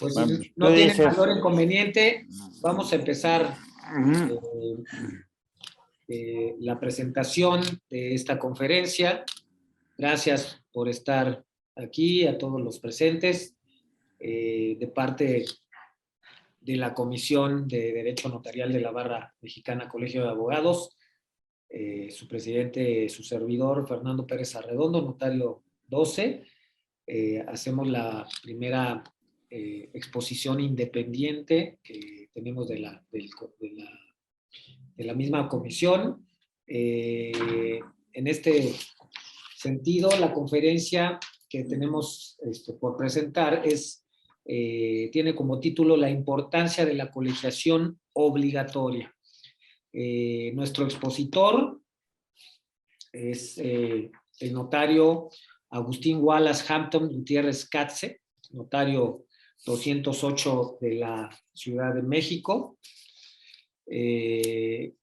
Pues Bueno, si no tú tienen dices. mayor inconveniente, vamos a empezar Ujú. la presentación de esta conferencia. Gracias por estar aquí, a todos los presentes, de parte de la Comisión de Derecho Notarial de la Barra Mexicana Colegio de Abogados, su presidente, su servidor, Fernando Pérez Arredondo, notario 12. Hacemos la primera exposición independiente que tenemos de la misma comisión. En este sentido, la conferencia que tenemos por presentar tiene como título La importancia de la colegiación obligatoria. Nuestro expositor es el notario Agustín Wallace Hampton Gutiérrez Katze, notario 208 de la Ciudad de México. El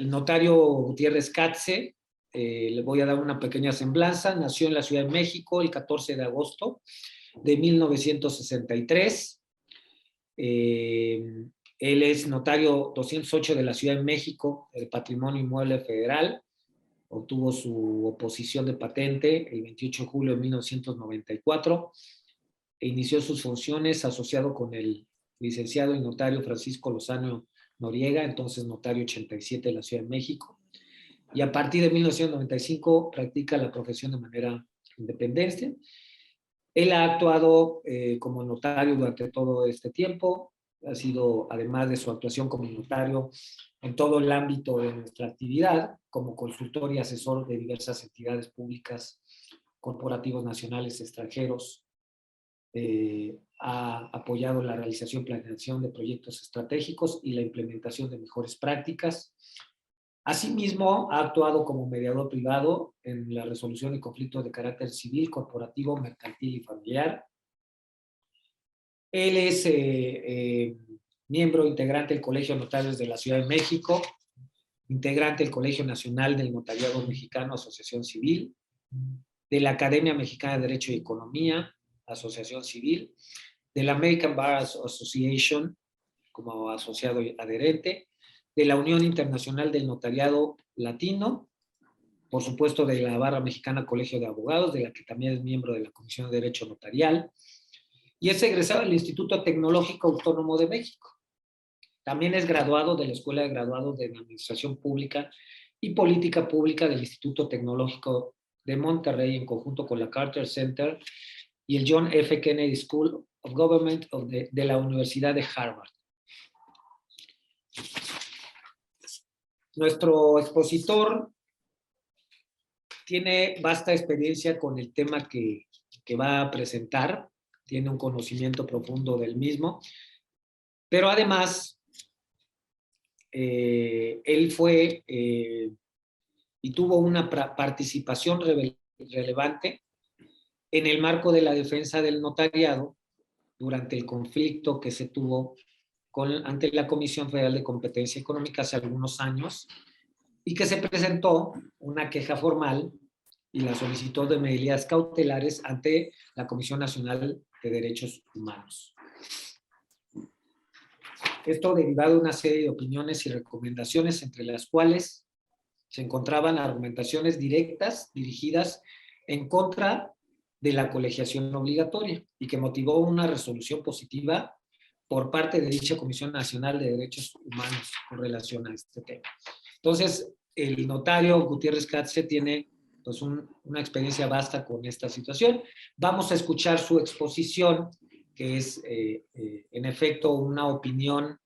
notario Gutiérrez Katze, le voy a dar una pequeña semblanza, nació en la Ciudad de México el 14 de agosto de 1963. Él es notario 208 de la Ciudad de México, del Patrimonio Inmueble Federal. Obtuvo su oposición de patente el 28 de julio de 1994 e inició sus funciones asociado con el licenciado y notario Francisco Lozano Noriega, entonces notario 87 de la Ciudad de México. Y a partir de 1995 practica la profesión de manera independiente. Él ha actuado como notario durante todo este tiempo. Ha sido, además de su actuación como notario, en todo el ámbito de nuestra actividad, como consultor y asesor de diversas entidades públicas, corporativos nacionales, extranjeros. Ha apoyado la realización y planeación de proyectos estratégicos y la implementación de mejores prácticas. Asimismo, ha actuado como mediador privado en la resolución de conflictos de carácter civil, corporativo, mercantil y familiar. Él es miembro integrante del Colegio de Notarios de la Ciudad de México, integrante del Colegio Nacional del Notariado Mexicano, Asociación Civil, de la Academia Mexicana de Derecho y Economía, Asociación Civil, de la American Bar Association como asociado adherente, de la Unión Internacional del Notariado Latino, por supuesto de la Barra Mexicana Colegio de Abogados, de la que también es miembro de la Comisión de Derecho Notarial, y es egresado del Instituto Tecnológico Autónomo de México. También es graduado de la Escuela de Graduados de Administración Pública y Política Pública del Instituto Tecnológico de Monterrey, en conjunto con la Carter Center y el John F. Kennedy School of Government de la Universidad de Harvard. Nuestro expositor tiene vasta experiencia con el tema que va a presentar, tiene un conocimiento profundo del mismo, pero además él fue y tuvo una participación relevante en el marco de la defensa del notariado durante el conflicto que se tuvo ante la Comisión Federal de Competencia Económica hace algunos años, y que se presentó una queja formal y la solicitó de medidas cautelares ante la Comisión Nacional de Derechos Humanos. Esto derivado de una serie de opiniones y recomendaciones, entre las cuales se encontraban argumentaciones directas dirigidas en contra de la colegiación obligatoria y que motivó una resolución positiva por parte de dicha Comisión Nacional de Derechos Humanos con relación a este tema. Entonces, el notario Gutiérrez Katze tiene pues, una experiencia vasta con esta situación. Vamos a escuchar su exposición, que es en efecto una opinión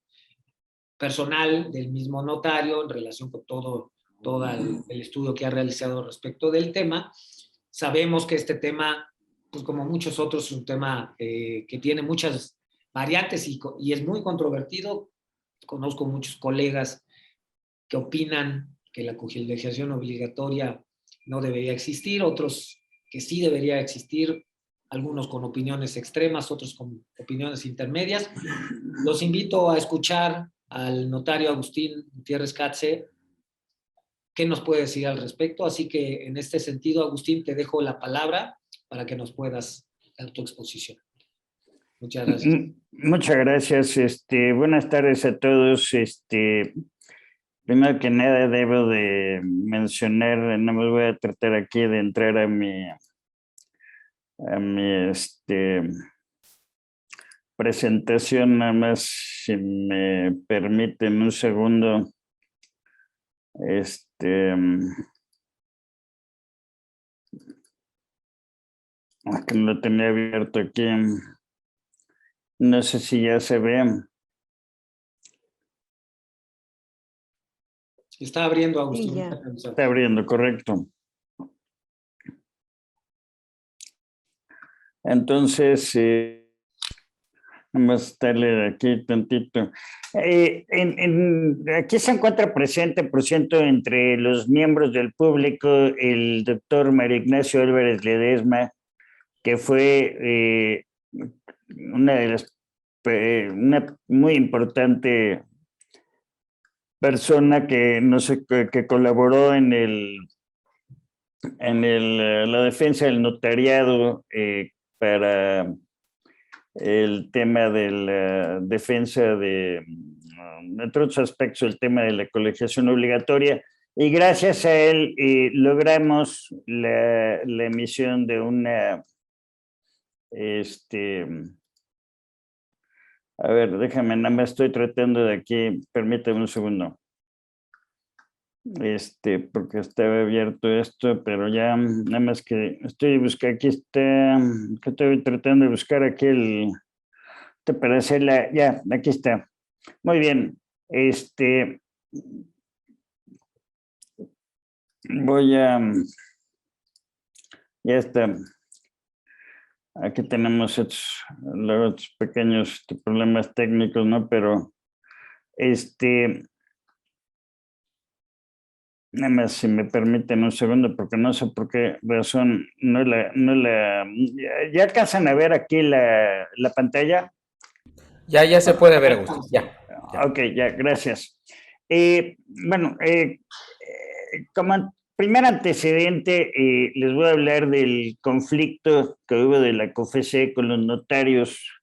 personal del mismo notario en relación con todo el estudio que ha realizado respecto del tema. Sabemos que este tema, pues como muchos otros, es un tema que tiene muchas variantes y es muy controvertido. Conozco muchos colegas que opinan que la colegiación obligatoria no debería existir, otros que sí debería existir, algunos con opiniones extremas, otros con opiniones intermedias. Los invito a escuchar al notario Agustín Gutiérrez Katze, qué nos puede decir al respecto. Así que en este sentido, Agustín, te dejo la palabra para que nos puedas dar tu exposición. Muchas gracias. Muchas gracias. Buenas tardes a todos. Primero que nada debo de mencionar, no me voy a tratar aquí de entrar a mi presentación, nada más si me permiten un segundo. Que no lo tenía abierto aquí. No sé si ya se ve. Se está abriendo, Agustín. Sí, ya. Está abriendo, correcto. Entonces, vamos a darle aquí tantito. Aquí se encuentra presente, por ciento, entre los miembros del público, el doctor Mario Ignacio Álvarez Ledesma, que fue una de las, una muy importante persona que, no sé, que colaboró en la defensa del notariado para el tema de la defensa de, entre otros aspectos, el tema de la colegiación obligatoria. Y gracias a él logramos la emisión de una, a ver, déjame, nada más estoy tratando de aquí, permítame un segundo. Porque estaba abierto esto, pero ya nada más que estoy buscando, aquí está, que estoy tratando de buscar aquí para hacerla, ya, aquí está. Muy bien, voy a, ya está. Aquí tenemos los pequeños problemas técnicos, ¿no? Pero, nada más si me permiten un segundo, porque no sé por qué razón ¿ya alcanzan a ver aquí la pantalla? Ya se puede ver, Agustín. Ya. Ok, ya, gracias. Bueno, como primer antecedente, les voy a hablar del conflicto que hubo de la COFESE con los notarios,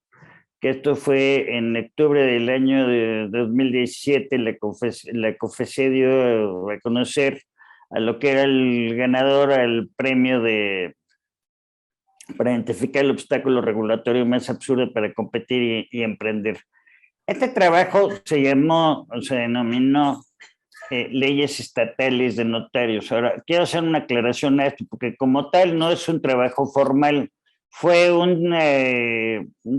que esto fue en octubre del año de 2017. La COFESE dio a conocer a lo que era el ganador al premio para identificar el obstáculo regulatorio más absurdo para competir y emprender. Este trabajo se denominó leyes estatales de notarios. Ahora, quiero hacer una aclaración a esto, porque como tal no es un trabajo formal, fue un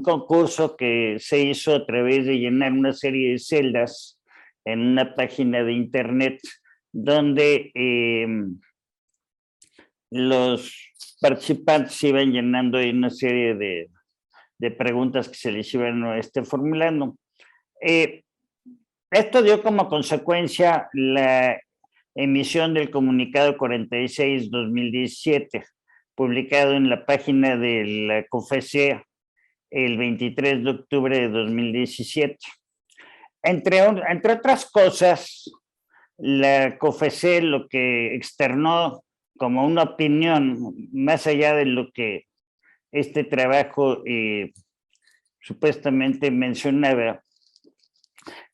concurso que se hizo a través de llenar una serie de celdas en una página de internet donde los participantes iban llenando ahí una serie de preguntas que se les iban formulando. Esto dio como consecuencia la emisión del comunicado 46-2017, publicado en la página de la COFESE el 23 de octubre de 2017. Entre otras cosas, la COFESE lo que externó como una opinión, más allá de lo que este trabajo supuestamente mencionaba,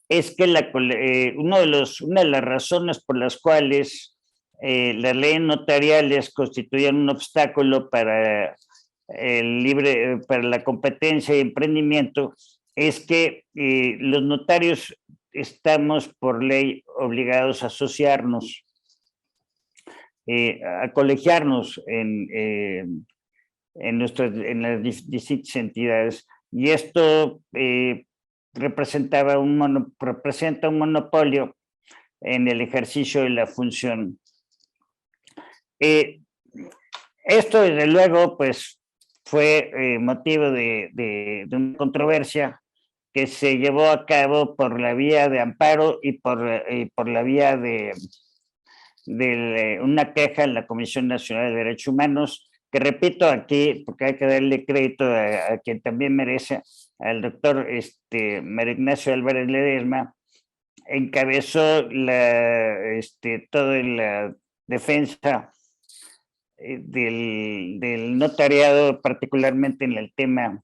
es que una de las razones por las cuales las leyes notariales constituían un obstáculo para para la competencia y emprendimiento es que los notarios estamos por ley obligados a asociarnos, a colegiarnos en las distintas entidades. Y esto representa un monopolio en el ejercicio de la función. Esto, desde luego, pues fue motivo de una controversia que se llevó a cabo por la vía de amparo y por la vía de una queja en la Comisión Nacional de Derechos Humanos, que repito aquí, porque hay que darle crédito a quien también merece, al doctor Mario Ignacio Álvarez Ledesma, encabezó toda la defensa del notariado, particularmente en el tema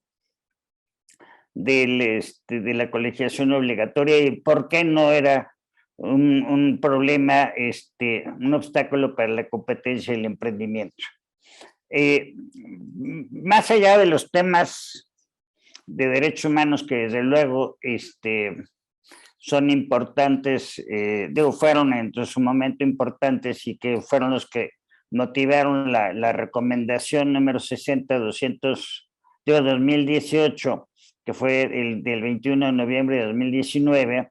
de la colegiación obligatoria y por qué no era un problema, un obstáculo para la competencia y el emprendimiento. Más allá de los temas de derechos humanos que desde luego son importantes, fueron en su momento importantes y que fueron los que motivaron la recomendación número 60-2018, que fue del 21 de noviembre de 2019.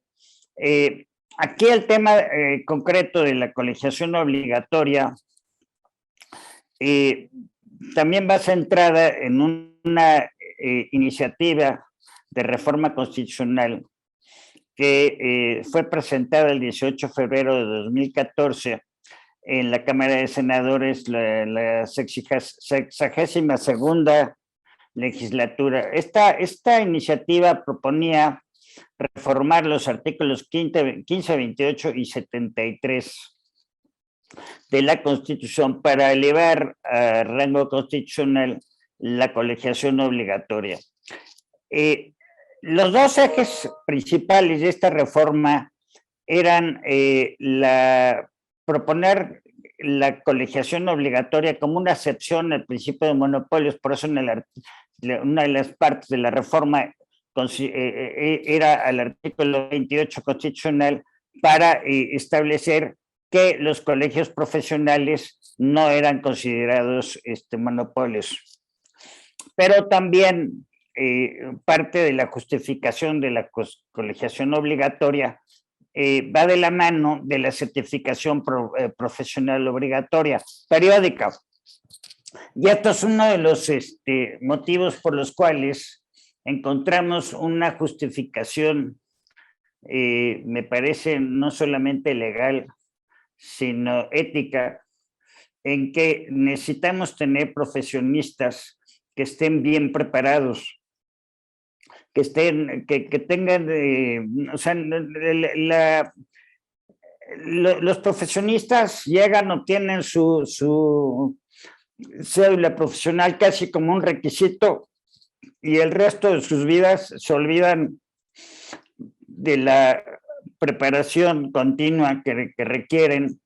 Aquí el tema concreto de la colegiación obligatoria también va centrada en una iniciativa de reforma constitucional que fue presentada el 18 de febrero de 2014 en la Cámara de Senadores, la 62ª legislatura. Esta iniciativa proponía reformar los artículos 15, 28 y 73 de la Constitución para elevar a rango constitucional la colegiación obligatoria. Los dos ejes principales de esta reforma eran proponer la colegiación obligatoria como una excepción al principio de monopolios, por eso una de las partes de la reforma era al artículo 28 constitucional para establecer que los colegios profesionales no eran considerados monopolios. Pero también parte de la justificación de la colegiación obligatoria va de la mano de la certificación profesional obligatoria periódica. Y esto es uno de los motivos por los cuales encontramos una justificación, me parece, no solamente legal, sino ética, en que necesitamos tener profesionistas que estén bien preparados, que tengan, o sea, los profesionistas llegan, obtienen su cédula profesional casi como un requisito y el resto de sus vidas se olvidan de la preparación continua que requieren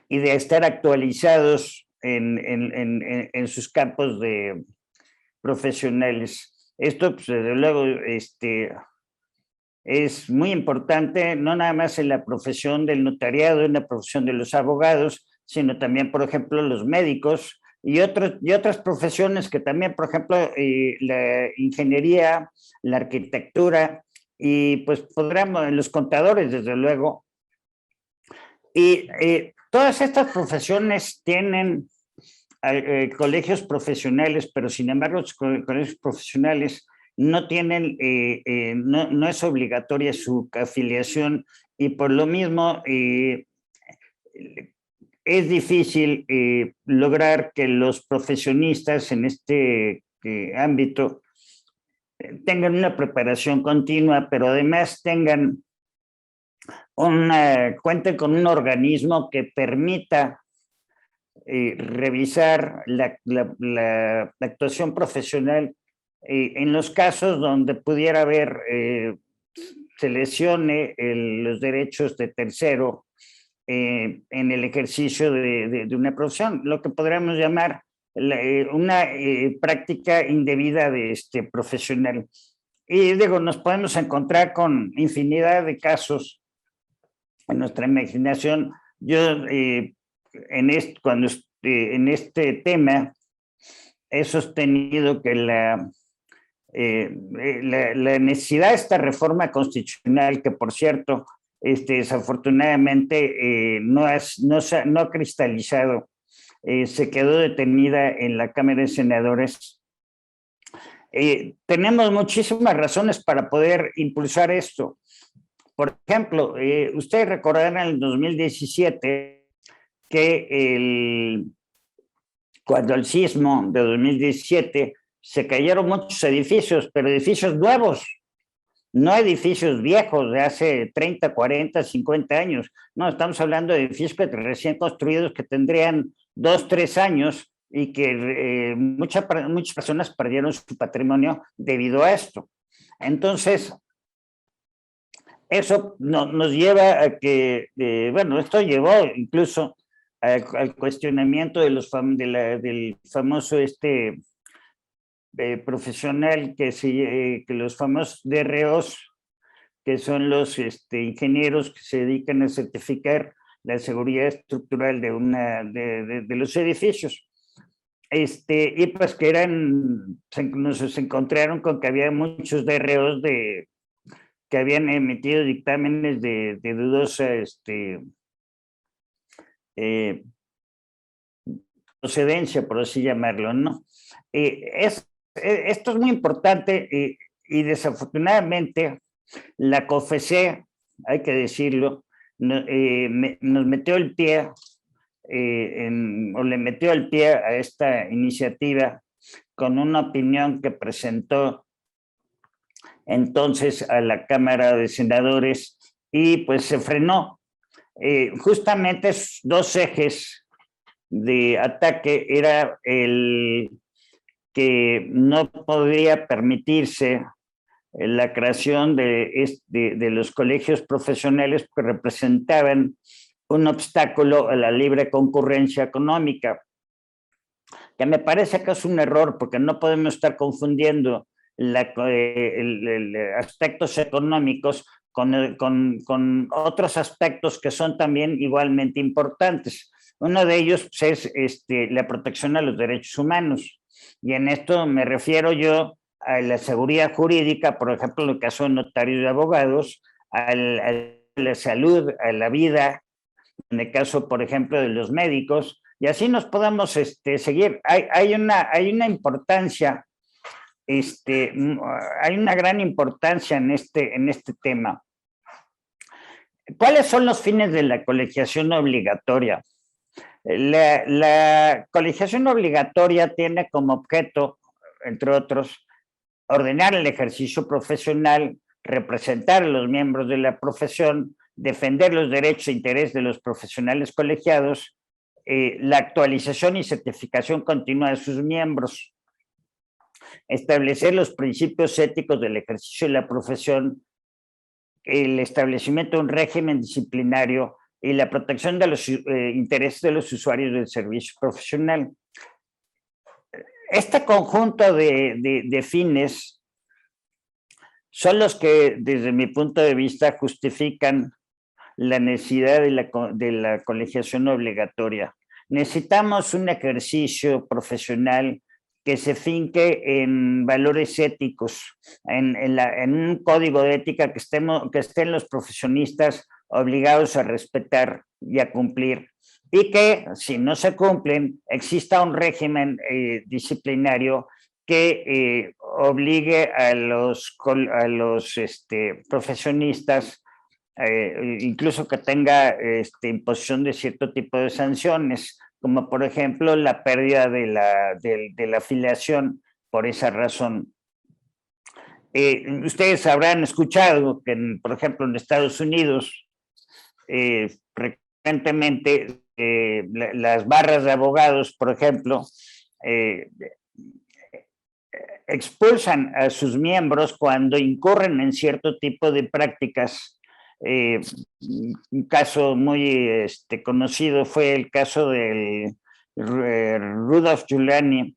y de estar actualizados en sus campos de profesionales. Esto, pues, desde luego, es muy importante, no nada más en la profesión del notariado, en la profesión de los abogados, sino también, por ejemplo, los médicos y otras profesiones que también, por ejemplo, la ingeniería, la arquitectura y pues podríamos, los contadores, desde luego. Y todas estas profesiones tienen colegios profesionales, pero sin embargo los colegios profesionales no tienen, no es obligatoria su afiliación y por lo mismo es difícil lograr que los profesionistas en este ámbito tengan una preparación continua, pero además cuenten con un organismo que permita revisar la actuación profesional en los casos donde pudiera haber, se lesione los derechos de tercero en el ejercicio de una profesión, lo que podríamos llamar una práctica indebida profesional. Y digo, nos podemos encontrar con infinidad de casos en nuestra imaginación. Yo en este tema he sostenido que la necesidad de esta reforma constitucional, que por cierto, desafortunadamente no ha cristalizado, se quedó detenida en la Cámara de Senadores. Tenemos muchísimas razones para poder impulsar esto. Por ejemplo, ustedes recordarán en el 2017 que cuando el sismo de 2017 se cayeron muchos edificios, pero edificios nuevos, no edificios viejos de hace 30, 40, 50 años. No, estamos hablando de edificios recién construidos que tendrían 2, 3 años y que muchas personas perdieron su patrimonio debido a esto. Entonces, eso nos lleva a que, bueno, esto llevó incluso al cuestionamiento de del famoso profesional que los famosos DROs, que son los ingenieros que se dedican a certificar la seguridad estructural de los edificios. Y pues que nos encontraron con que había muchos DROs que habían emitido dictámenes de dudosa procedencia, por así llamarlo, ¿no? Esto es muy importante y desafortunadamente la COFECE, hay que decirlo, nos metió el pie o le metió el pie a esta iniciativa con una opinión que presentó entonces a la Cámara de Senadores y pues se frenó. Justamente dos ejes de ataque era el que no podría permitirse la creación de los colegios profesionales que representaban un obstáculo a la libre concurrencia económica, que me parece que es un error porque no podemos estar confundiendo aspectos económicos con otros aspectos que son también igualmente importantes. Uno de ellos pues, es la protección a los derechos humanos, y en esto me refiero yo a la seguridad jurídica, por ejemplo, en el caso de notarios y abogados, a la salud, a la vida, en el caso, por ejemplo, de los médicos, y así nos podemos seguir. Hay una importancia, hay una gran importancia en este tema. ¿Cuáles son los fines de la colegiación obligatoria? La colegiación obligatoria tiene como objeto, entre otros, ordenar el ejercicio profesional, representar a los miembros de la profesión, defender los derechos e intereses de los profesionales colegiados, la actualización y certificación continua de sus miembros, establecer los principios éticos del ejercicio de la profesión, el establecimiento de un régimen disciplinario y la protección de los intereses de los usuarios del servicio profesional. Este conjunto de fines son los que, desde mi punto de vista, justifican la necesidad de la colegiación obligatoria. Necesitamos un ejercicio profesional que se finque en valores éticos, en un código de ética que estén los profesionistas obligados a respetar y a cumplir, y que, si no se cumplen, exista un régimen disciplinario que obligue a los profesionistas, incluso que tenga imposición de cierto tipo de sanciones, como por ejemplo la pérdida de la afiliación por esa razón. Ustedes habrán escuchado que, por ejemplo, en Estados Unidos, frecuentemente las barras de abogados, por ejemplo, expulsan a sus miembros cuando incurren en cierto tipo de prácticas. Un caso muy conocido fue el caso del Rudolph Giuliani,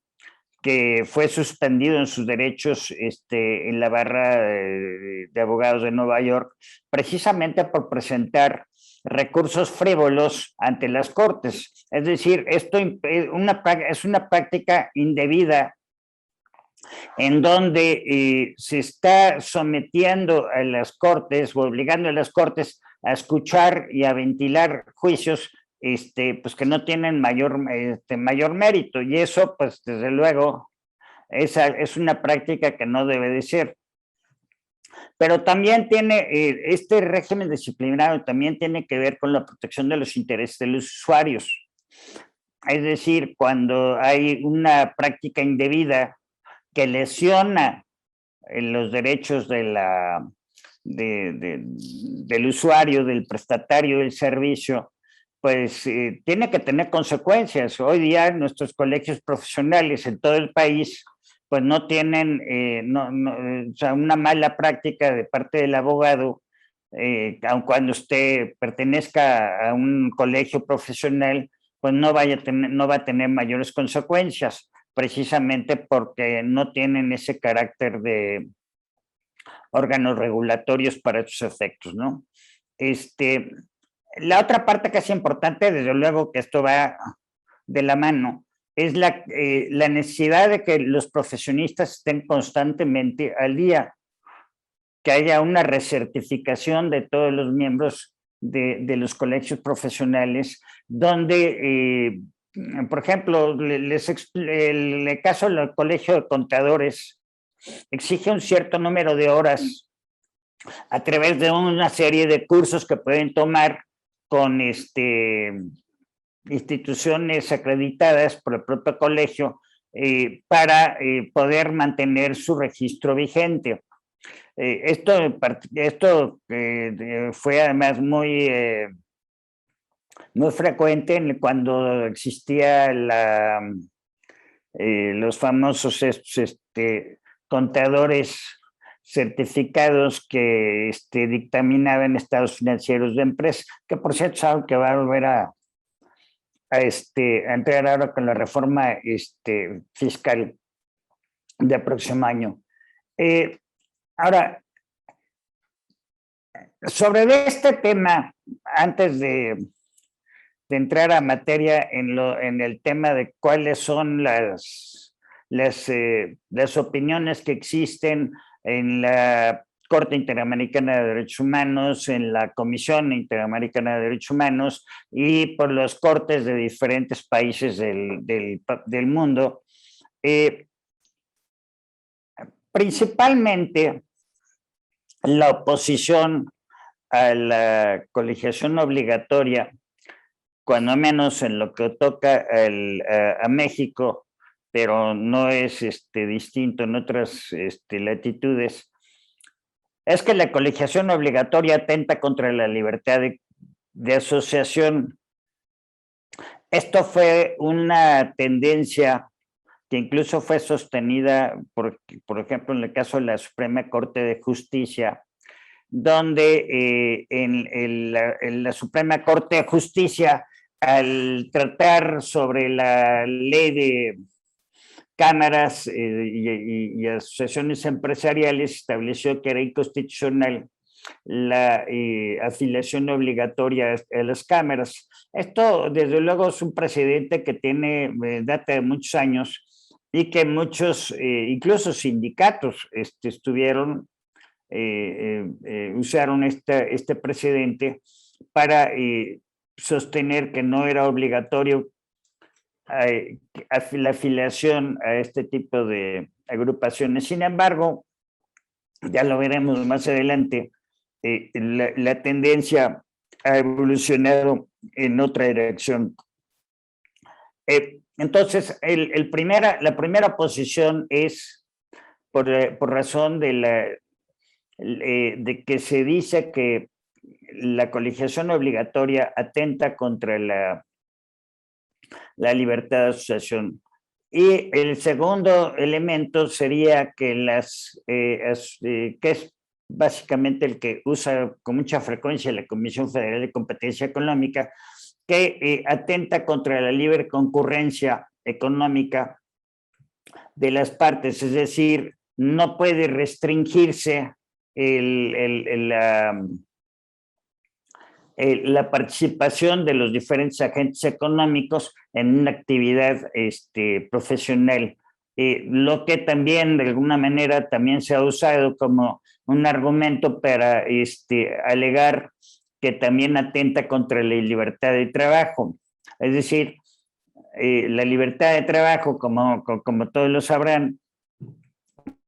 que fue suspendido en sus derechos en la barra de abogados de Nueva York, precisamente por presentar recursos frívolos ante las cortes. Es decir, esto es una práctica indebida en donde se está sometiendo a las cortes o obligando a las cortes a escuchar y a ventilar juicios pues que no tienen mayor mérito, y eso pues desde luego es una práctica que no debe de ser. Pero también tiene, este régimen disciplinario también tiene que ver con la protección de los intereses de los usuarios. Es decir, cuando hay una práctica indebida que lesiona los derechos del usuario, del prestatario del servicio, pues tiene que tener consecuencias. Hoy día nuestros colegios profesionales en todo el país pues no tienen, o sea, una mala práctica de parte del abogado, aun cuando usted pertenezca a un colegio profesional, pues no va a tener mayores consecuencias, precisamente porque no tienen ese carácter de órganos regulatorios para esos efectos, ¿no? La otra parte que es importante, desde luego que esto va de la mano, es la necesidad de que los profesionistas estén constantemente al día, que haya una recertificación de todos los miembros de los colegios profesionales, donde, por ejemplo, el caso del Colegio de Contadores exige un cierto número de horas a través de una serie de cursos que pueden tomar con instituciones acreditadas por el propio colegio para poder mantener su registro vigente. Esto fue además muy frecuente cuando existía los famosos contadores certificados que dictaminaban estados financieros de empresas, que por cierto es algo que va a volver a entrar ahora con la reforma fiscal del próximo año. Ahora, sobre este tema, antes de entrar a materia en el tema de cuáles son las opiniones que existen en la Corte Interamericana de Derechos Humanos, en la Comisión Interamericana de Derechos Humanos y por los cortes de diferentes países del mundo. Principalmente la oposición a la colegiación obligatoria, cuando menos en lo que toca a México, pero no es distinto en otras latitudes, es que la colegiación obligatoria atenta contra la libertad de asociación. Esto fue una tendencia que incluso fue sostenida, por ejemplo, en el caso de la Suprema Corte de Justicia, donde en la Suprema Corte de Justicia, al tratar sobre la ley de cámaras y asociaciones empresariales, estableció que era inconstitucional la afiliación obligatoria a las cámaras. Esto, desde luego, es un precedente que tiene data de muchos años y que muchos, incluso sindicatos, usaron este precedente para sostener que no era obligatorio la afiliación a este tipo de agrupaciones. Sin embargo, ya lo veremos más adelante, la tendencia ha evolucionado en otra dirección. Entonces, la primera posición es por razón de que se dice que la colegiación obligatoria atenta contra la libertad de asociación. Y el segundo elemento sería que que es básicamente el que usa con mucha frecuencia la Comisión Federal de Competencia Económica, que atenta contra la libre concurrencia económica de las partes, es decir, no puede restringirse la participación de los diferentes agentes económicos en una actividad profesional, lo que también de alguna manera también se ha usado como un argumento para alegar que también atenta contra la libertad de trabajo. Es decir, la libertad de trabajo, como todos lo sabrán,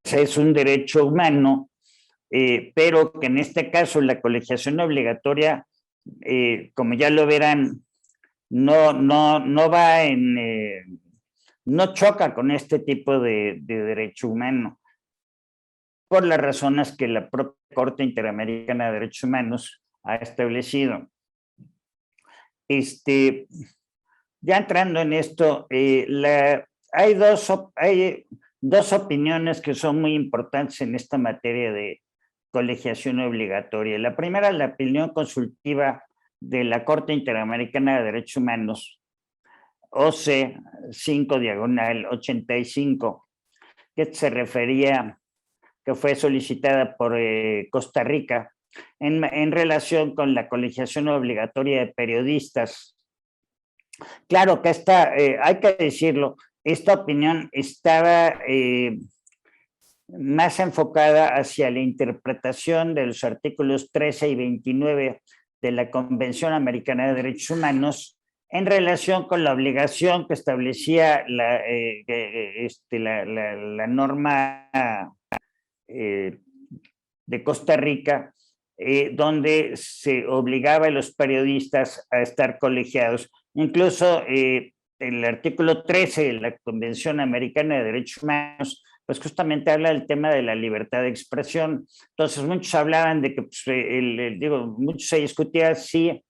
es un derecho humano, pero que en este caso la colegiación obligatoria, como ya lo verán, no va no choca con este tipo de derecho humano, por las razones que la propia Corte Interamericana de Derechos Humanos ha establecido. Ya entrando en esto, hay dos opiniones que son muy importantes en esta materia de colegiación obligatoria. La primera, la opinión consultiva de la Corte Interamericana de Derechos Humanos, OC 5/85, que se refería, que fue solicitada por Costa Rica en relación con la colegiación obligatoria de periodistas. Claro que hay que decirlo, esta opinión estaba más enfocada hacia la interpretación de los artículos 13 y 29 de la Convención Americana de Derechos Humanos en relación con la obligación que establecía la norma de Costa Rica, donde se obligaba a los periodistas a estar colegiados. Incluso el artículo 13 de la Convención Americana de Derechos Humanos, pues justamente habla del tema de la libertad de expresión. Entonces muchos hablaban de que, pues, mucho se discutía si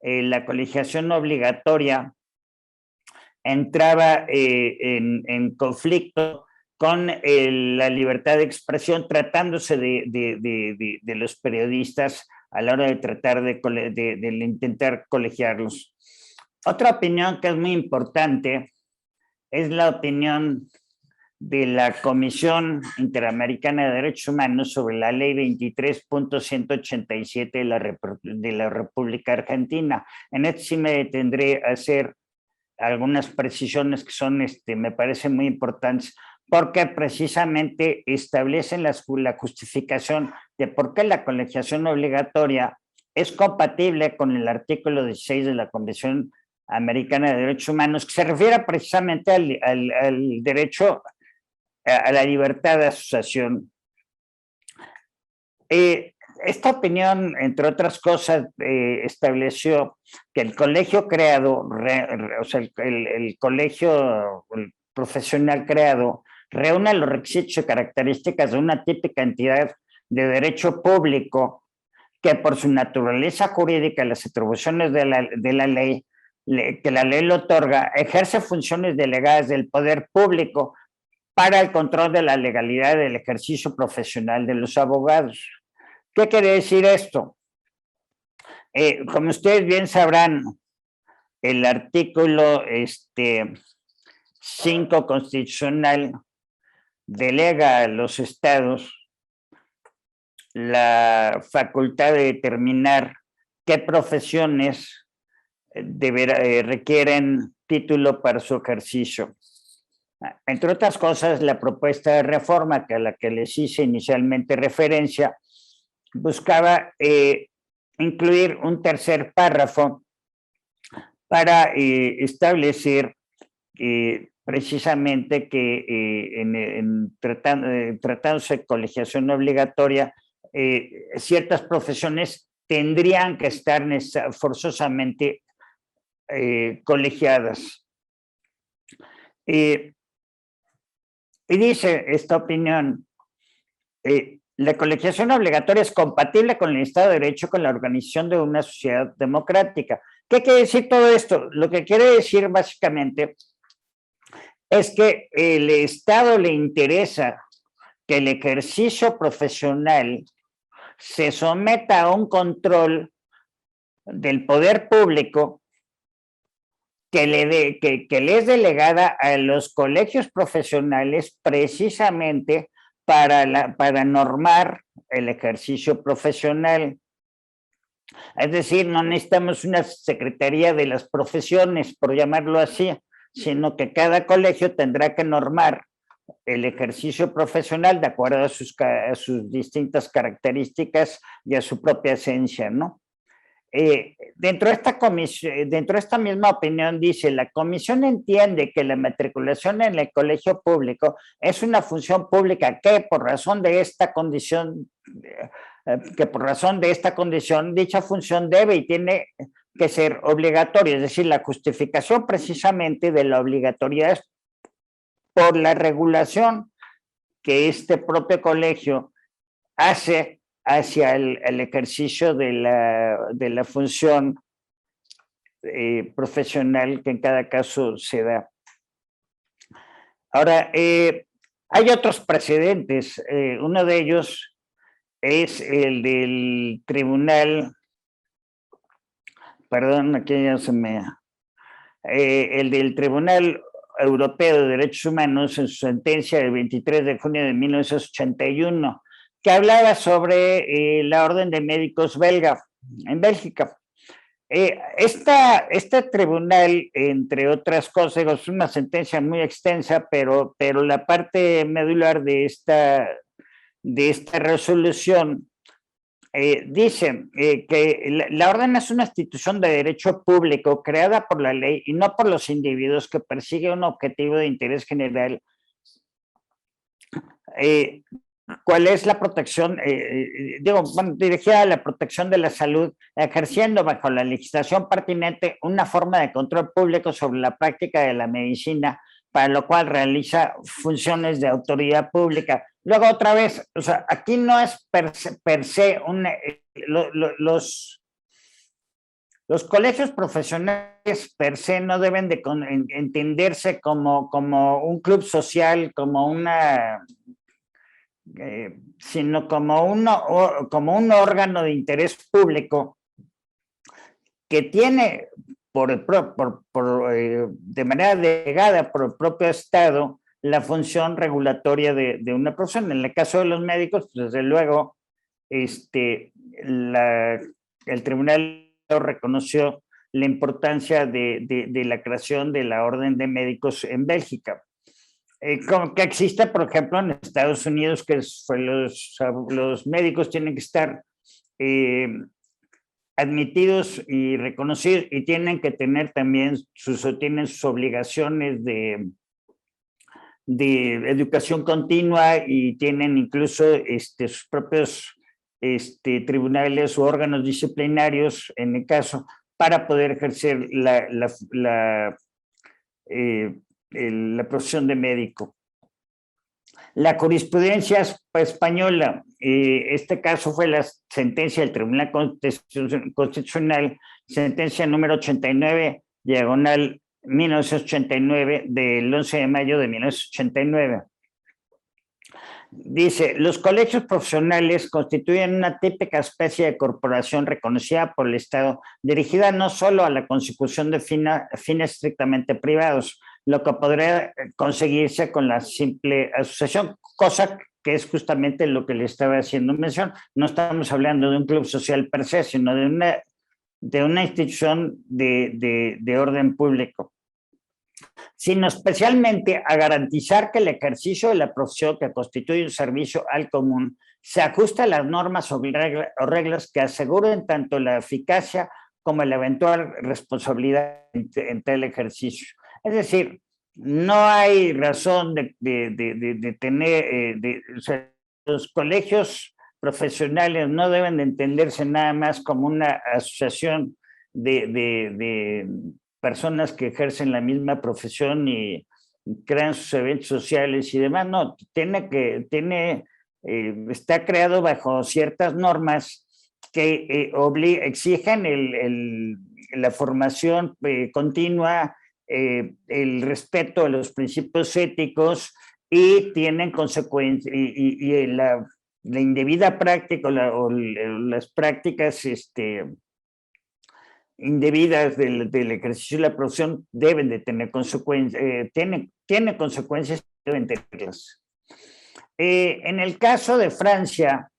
la colegiación obligatoria entraba en conflicto con la libertad de expresión, tratándose de los periodistas a la hora de tratar de intentar colegiarlos. Otra opinión que es muy importante es la opinión de la Comisión Interamericana de Derechos Humanos sobre la Ley 23.187 de la República Argentina. En esto sí me detendré a hacer algunas precisiones que son, me parecen muy importantes, porque precisamente establecen la justificación de por qué la colegiación obligatoria es compatible con el artículo 16 de la Convención Americana de Derechos Humanos, que se refiere precisamente al derecho a la libertad de asociación. Esta opinión, entre otras cosas, estableció que el colegio creado, o sea, el colegio profesional creado, reúne los requisitos y características de una típica entidad de derecho público que por su naturaleza jurídica, las atribuciones de la ley, que la ley le otorga, ejerce funciones delegadas del poder público para el control de la legalidad del ejercicio profesional de los abogados. ¿Qué quiere decir esto? Como ustedes bien sabrán, el artículo 5 constitucional delega a los estados la facultad de determinar qué profesiones requieren título para su ejercicio. Entre otras cosas, la propuesta de reforma a la que les hice inicialmente referencia buscaba incluir un tercer párrafo para establecer precisamente que tratándose de colegiación obligatoria, ciertas profesiones tendrían que estar forzosamente colegiadas. Y dice esta opinión, la colegiación obligatoria es compatible con el Estado de Derecho, con la organización de una sociedad democrática. ¿Qué quiere decir todo esto? Lo que quiere decir básicamente es que el Estado le interesa que el ejercicio profesional se someta a un control del poder público que le es delegada a los colegios profesionales precisamente para normar el ejercicio profesional. Es decir, no necesitamos una secretaría de las profesiones, por llamarlo así, sino que cada colegio tendrá que normar el ejercicio profesional de acuerdo a sus distintas características y a su propia esencia, ¿no? Dentro de esta misma opinión dice, la comisión entiende que la matriculación en el colegio público es una función pública que por razón de esta condición, dicha función debe y tiene que ser obligatoria, es decir, la justificación precisamente de la obligatoriedad es por la regulación que este propio colegio hace hacia el ejercicio de la función profesional que en cada caso se da. Ahora, Hay otros precedentes. Uno de ellos es el del Tribunal, perdón, aquí ya se me... el del Tribunal Europeo de Derechos Humanos en su sentencia del 23 de junio de 1981, que hablaba sobre la Orden de Médicos belga en Bélgica. Este tribunal, entre otras cosas, es una sentencia muy extensa, pero la parte medular de esta resolución dice que la orden es una institución de derecho público creada por la ley y no por los individuos, que persigue un objetivo de interés general. ¿Cuál es la protección? Dirigida a la protección de la salud, ejerciendo bajo la legislación pertinente una forma de control público sobre la práctica de la medicina, para lo cual realiza funciones de autoridad pública. Luego, otra vez, o sea, aquí no es per se los colegios profesionales per se no deben de entenderse como un club social, como una... sino como un órgano de interés público que tiene de manera delegada por el propio Estado la función regulatoria de una profesión. En el caso de los médicos, pues, desde luego, el tribunal reconoció la importancia de la creación de la Orden de Médicos en Bélgica. Que existe, por ejemplo, en Estados Unidos, que los médicos tienen que estar admitidos y reconocidos, y tienen que tener también tienen sus obligaciones de educación continua, y tienen incluso sus propios tribunales o órganos disciplinarios, en el caso, para poder ejercer la profesión de médico. La jurisprudencia española, este caso fue la sentencia del Tribunal Constitucional, sentencia número 89, diagonal 1989, del 11 de mayo de 1989. Dice, los colegios profesionales constituyen una típica especie de corporación reconocida por el Estado, dirigida no solo a la consecución de fines estrictamente privados, lo que podría conseguirse con la simple asociación, cosa que es justamente lo que le estaba haciendo mención. No estamos hablando de un club social per se, sino de una institución de orden público, sino especialmente a garantizar que el ejercicio de la profesión, que constituye un servicio al común, se ajusta a las normas o reglas que aseguren tanto la eficacia como la eventual responsabilidad en tal ejercicio. Es decir, no hay razón de tener, o sea, los colegios profesionales no deben de entenderse nada más como una asociación de personas que ejercen la misma profesión y crean sus eventos sociales y demás. No, está creado bajo ciertas normas que exigen la formación continua, el respeto a los principios éticos, y tienen consecuencias, y la indebida práctica o las prácticas indebidas del ejercicio de la profesión deben de tener consecuencias, tienen consecuencias, deben tenerlas. En el caso de Francia,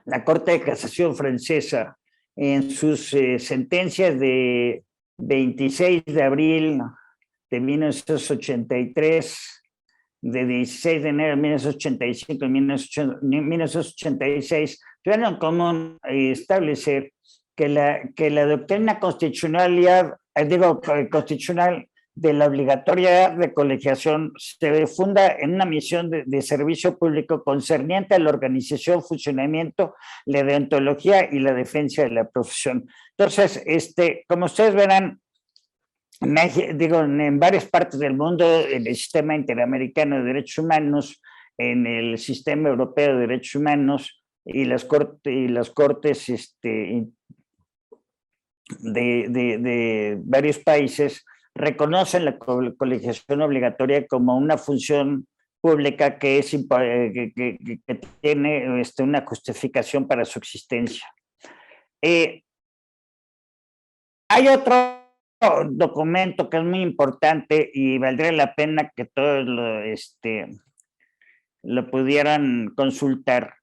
la Corte de Casación francesa, en sus sentencias de 26 de abril de 1983, de 16 de enero de 1985 y 1986, tuvieron como establecer que la doctrina constitucional de la obligatoriedad de colegiación se funda en una misión de servicio público concerniente a la organización, funcionamiento, la deontología y la defensa de la profesión. Entonces, como ustedes verán, en varias partes del mundo, en el sistema interamericano de derechos humanos, en el sistema europeo de derechos humanos y las cortes de varios países reconocen la colegiación obligatoria como una función pública que, que tiene una justificación para su existencia. Hay otro documento que es muy importante y valdría la pena que todos lo pudieran consultar,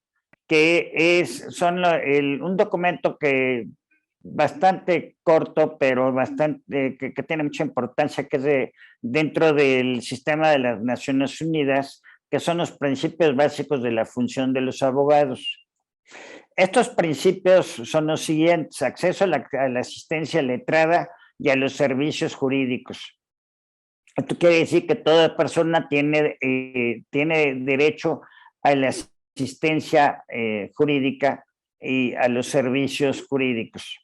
que es un documento que bastante corto, pero bastante que tiene mucha importancia, que es dentro del sistema de las Naciones Unidas, que son los principios básicos de la función de los abogados. Estos principios son los siguientes: acceso a la asistencia letrada y a los servicios jurídicos. Esto quiere decir que toda persona tiene derecho a la asistencia jurídica y a los servicios jurídicos.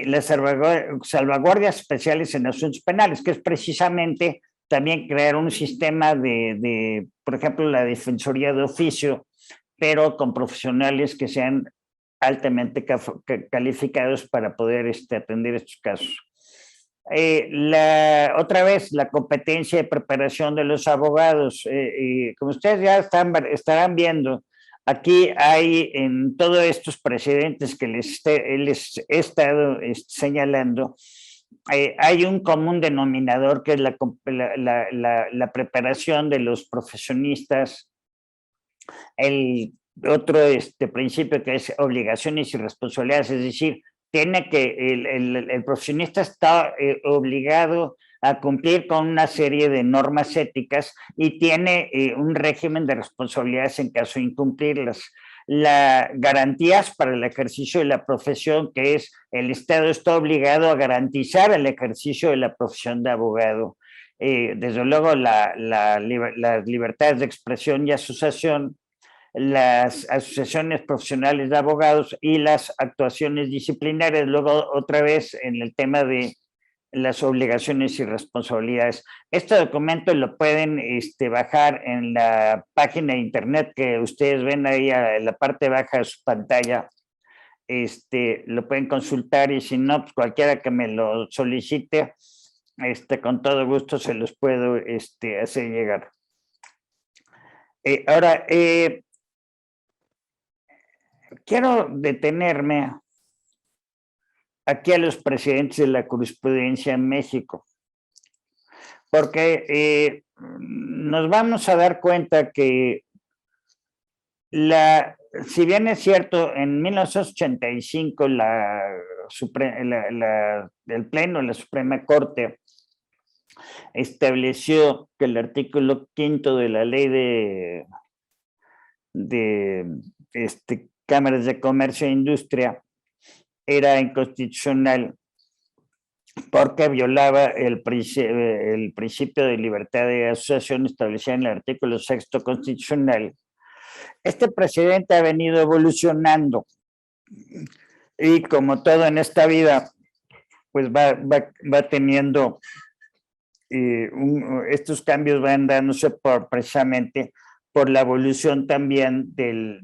Las salvaguardias especiales en asuntos penales, que es precisamente también crear un sistema por ejemplo, la defensoría de oficio, pero con profesionales que sean altamente calificados para poder atender estos casos. Otra vez, la competencia de preparación de los abogados. Como ustedes ya estarán viendo, aquí hay en todos estos precedentes que les he estado señalando, hay un común denominador que es la preparación de los profesionistas. El otro principio que es obligaciones y responsabilidades, es decir, tiene que el profesionista está obligado a cumplir con una serie de normas éticas y tiene un régimen de responsabilidades en caso de incumplirlas. Las garantías para el ejercicio de la profesión, que es el Estado está obligado a garantizar el ejercicio de la profesión de abogado. Desde luego, las libertades de expresión y asociación, las asociaciones profesionales de abogados y las actuaciones disciplinarias. Luego, otra vez, en el tema de las obligaciones y responsabilidades. Este documento lo pueden bajar en la página de internet que ustedes ven ahí en la parte baja de su pantalla. Lo pueden consultar, y si no, pues cualquiera que me lo solicite, con todo gusto se los puedo hacer llegar. Ahora, quiero detenerme aquí a los precedentes de la jurisprudencia en México, porque nos vamos a dar cuenta que si bien es cierto, en 1985 el Pleno de la Suprema Corte estableció que el artículo 5 de la ley de cámaras de comercio e industria era inconstitucional porque violaba el principio de libertad de asociación establecido en el artículo 6 constitucional. Este precedente ha venido evolucionando y, como todo en esta vida, pues va teniendo estos cambios van dándose precisamente por la evolución también del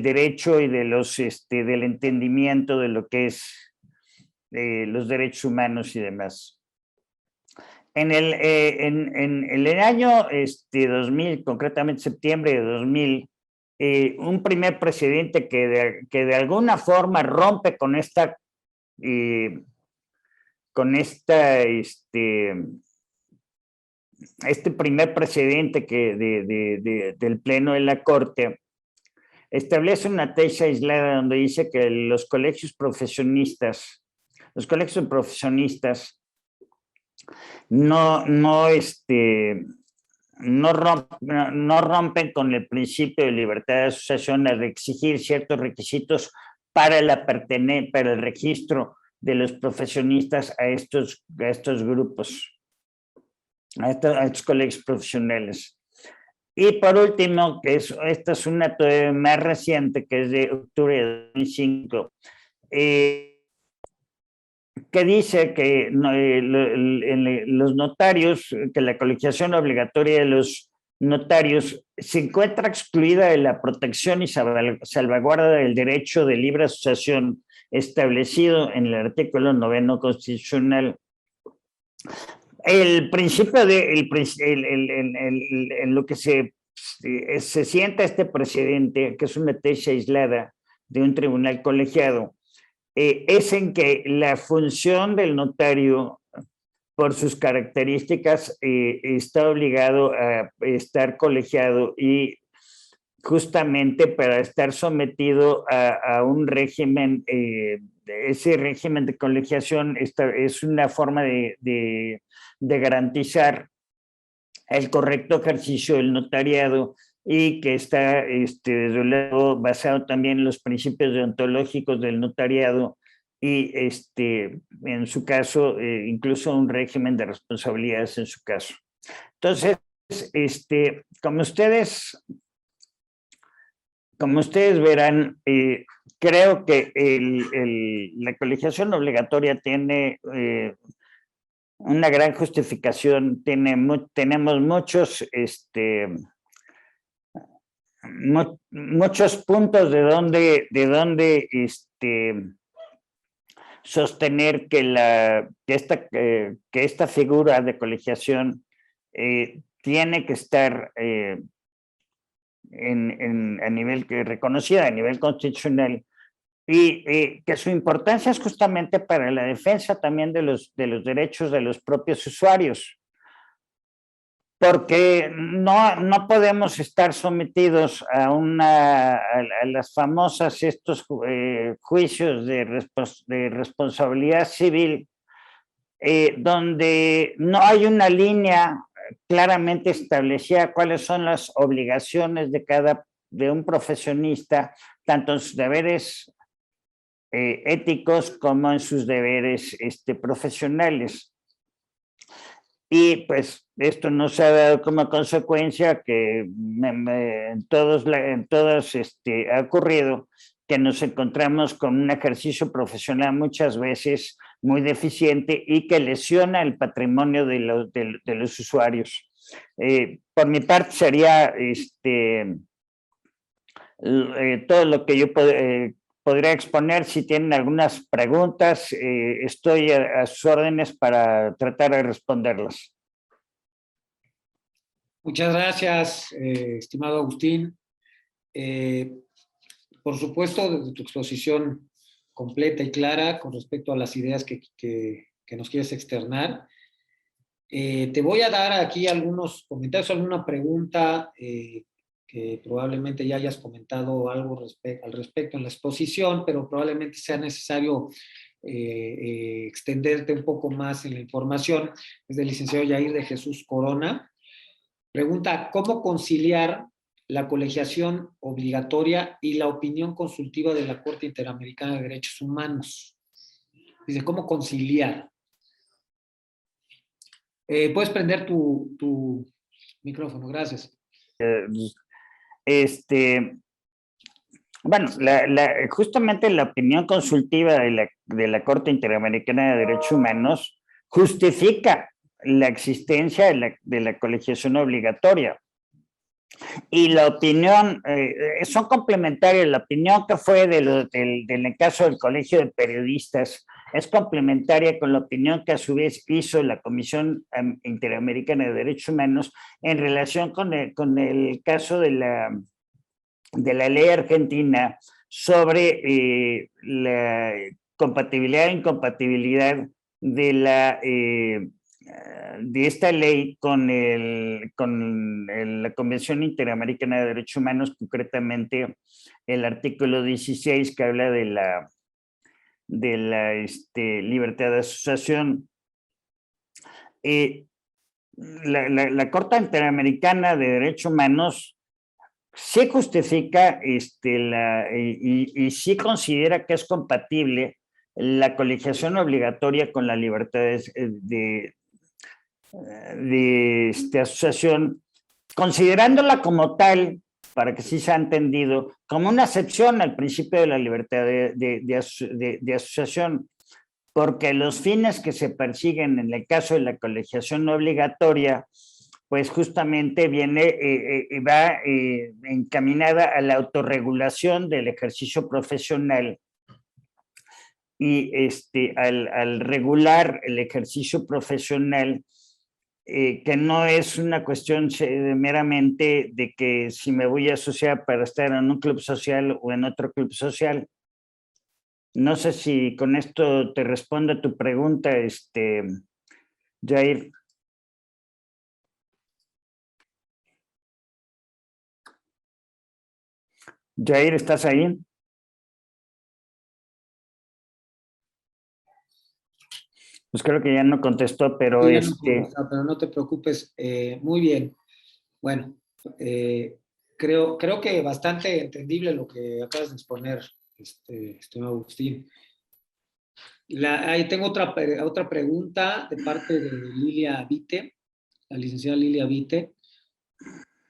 derecho y del entendimiento de lo que es los derechos humanos y demás. En el año 2000, concretamente septiembre de 2000, un primer precedente que de alguna forma rompe con este primer precedente del Pleno de la Corte, establece una tesis aislada donde dice que los colegios profesionistas no rompen con el principio de libertad de asociación al exigir ciertos requisitos para el registro de los profesionistas a estos grupos, a estos colegios profesionales. Y por último, esta es una todavía más reciente, que es de octubre de 2005, que dice que los notarios, que la colegiación obligatoria de los notarios se encuentra excluida de la protección y salvaguarda del derecho de libre asociación establecido en el artículo 9 constitucional. El principio de en lo que se sienta este precedente, que es una tesis aislada de un tribunal colegiado, es en que la función del notario, por sus características, está obligado a estar colegiado y justamente para estar sometido a un régimen, ese régimen de colegiación es una forma de garantizar el correcto ejercicio del notariado y que está, desde luego, basado también en los principios deontológicos del notariado y, en su caso, incluso un régimen de responsabilidades en su caso. Entonces, como ustedes verán, creo que la colegiación obligatoria tiene una gran justificación, tenemos muchos, muchos puntos de donde sostener que esta figura de colegiación tiene que estar a nivel reconocida, a nivel constitucional, y que su importancia es justamente para la defensa también de los derechos de los propios usuarios, porque no podemos estar sometidos a las famosas juicios de responsabilidad civil, donde no hay una línea claramente establecida cuáles son las obligaciones de un profesionista, tanto en sus deberes éticos como en sus deberes profesionales. Y pues esto nos ha dado como consecuencia que en todos ha ocurrido que nos encontramos con un ejercicio profesional muchas veces muy deficiente y que lesiona el patrimonio de los usuarios. Por mi parte sería todo lo que yo podría exponer. Si tienen algunas preguntas, estoy a sus órdenes para tratar de responderlas. Muchas gracias, estimado Agustín. Por supuesto, desde tu exposición completa y clara con respecto a las ideas que nos quieres externar, te voy a dar aquí algunos comentarios, alguna pregunta que probablemente ya hayas comentado algo al respecto en la exposición, pero probablemente sea necesario extenderte un poco más en la información. Es del licenciado Yair de Jesús Corona. Pregunta, ¿cómo conciliar la colegiación obligatoria y la opinión consultiva de la Corte Interamericana de Derechos Humanos? Dice, ¿cómo conciliar? Puedes prender tu micrófono, gracias. Bueno, justamente la opinión consultiva de la Corte Interamericana de Derechos Humanos justifica la existencia de la colegiación obligatoria. Y la opinión, son complementarias. La opinión que fue en el caso del Colegio de Periodistas es complementaria con la opinión que a su vez hizo la Comisión Interamericana de Derechos Humanos en relación con el caso de la ley argentina sobre la compatibilidad e incompatibilidad de esta ley con la Convención Interamericana de Derechos Humanos, concretamente el artículo 16 que habla de la libertad de asociación. La Corte Interamericana de Derechos Humanos sí justifica y sí considera que es compatible la colegiación obligatoria con la libertad de asociación, considerándola como tal, para que sí se ha entendido, como una excepción al principio de la libertad de asociación, porque los fines que se persiguen en el caso de la colegiación obligatoria, pues justamente va encaminada a la autorregulación del ejercicio profesional y al regular el ejercicio profesional, que no es una cuestión meramente de que si me voy a asociar para estar en un club social o en otro club social. No sé si con esto te respondo a tu pregunta, Jair. Jair, ¿estás ahí? Pues creo que ya no contestó, pero Sí, ya no contestaba, pero no te preocupes. Muy bien. Bueno, creo que bastante entendible lo que acabas de exponer, estimado Agustín. Ahí tengo otra pregunta de parte de Lilia Vite, la licenciada Lilia Vite.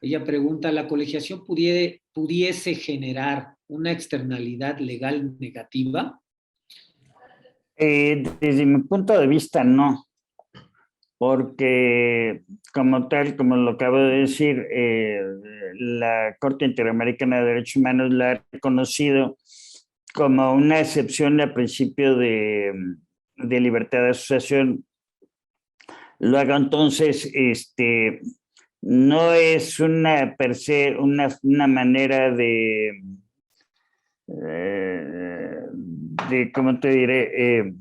Ella pregunta, ¿la colegiación pudiese generar una externalidad legal negativa? Desde mi punto de vista, no, porque como tal, como lo acabo de decir, la Corte Interamericana de Derechos Humanos la ha reconocido como una excepción al principio de libertad de asociación. Luego, entonces, no es una per se, una manera ¿cómo te diré?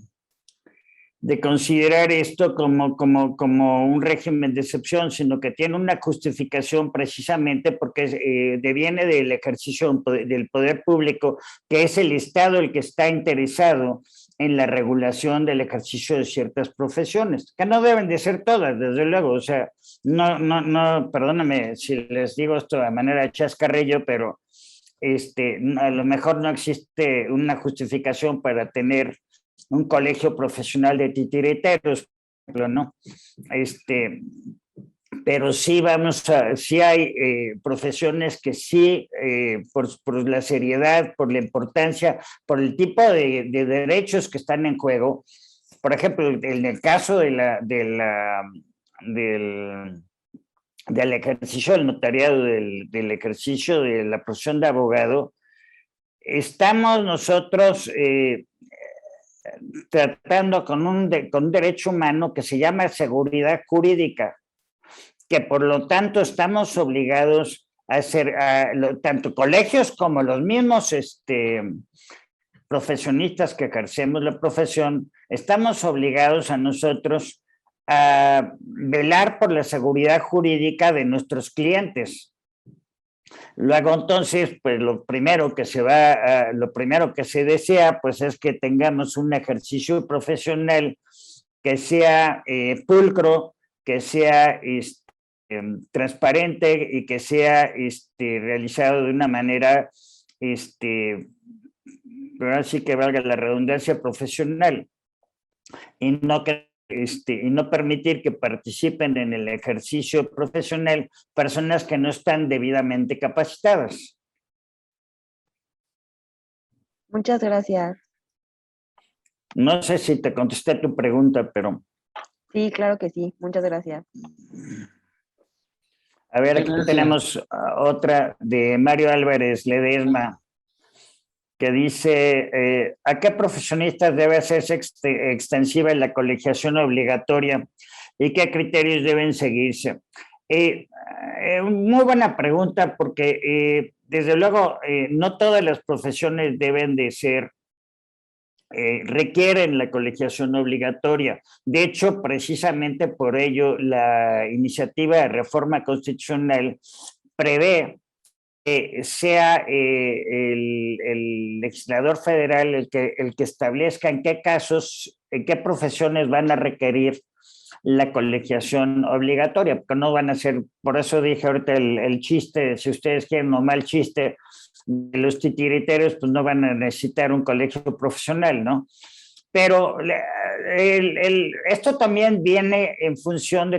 De considerar esto como un régimen de excepción, sino que tiene una justificación precisamente porque deviene del ejercicio del poder público, que es el Estado el que está interesado en la regulación del ejercicio de ciertas profesiones, que no deben de ser todas, desde luego. O sea, no, perdóname si les digo esto de manera chascarrillo, pero a lo mejor no existe una justificación para tener un colegio profesional de titiriteros, ¿no? Pero sí sí hay profesiones que sí, por la seriedad, por la importancia, por el tipo de derechos que están en juego. Por ejemplo, en el caso del ejercicio del notariado, del ejercicio de la profesión de abogado, estamos nosotros tratando con un derecho humano que se llama seguridad jurídica, que por lo tanto estamos obligados a hacer, tanto colegios como los mismos profesionistas que ejercemos la profesión, estamos obligados a nosotros a velar por la seguridad jurídica de nuestros clientes. Luego, entonces, pues lo primero que se desea, pues es que tengamos un ejercicio profesional que sea pulcro, que sea transparente y que sea realizado de una manera, pero así que valga la redundancia, profesional, y no permitir que participen en el ejercicio profesional personas que no están debidamente capacitadas. Muchas gracias. No sé si te contesté tu pregunta, pero... Sí, claro que sí. Muchas gracias. A ver, aquí tenemos otra de Mario Álvarez Ledesma, que dice, ¿a qué profesionistas debe hacerse extensiva la colegiación obligatoria y qué criterios deben seguirse? Muy buena pregunta, porque desde luego no todas las profesiones deben de ser, requieren la colegiación obligatoria. De hecho, precisamente por ello, la iniciativa de reforma constitucional prevé sea el legislador federal el que establezca en qué casos, en qué profesiones van a requerir la colegiación obligatoria, porque no van a ser, por eso dije ahorita el chiste, si ustedes quieren un mal chiste de los titiriteros, pues no van a necesitar un colegio profesional, ¿no? Pero esto también viene en función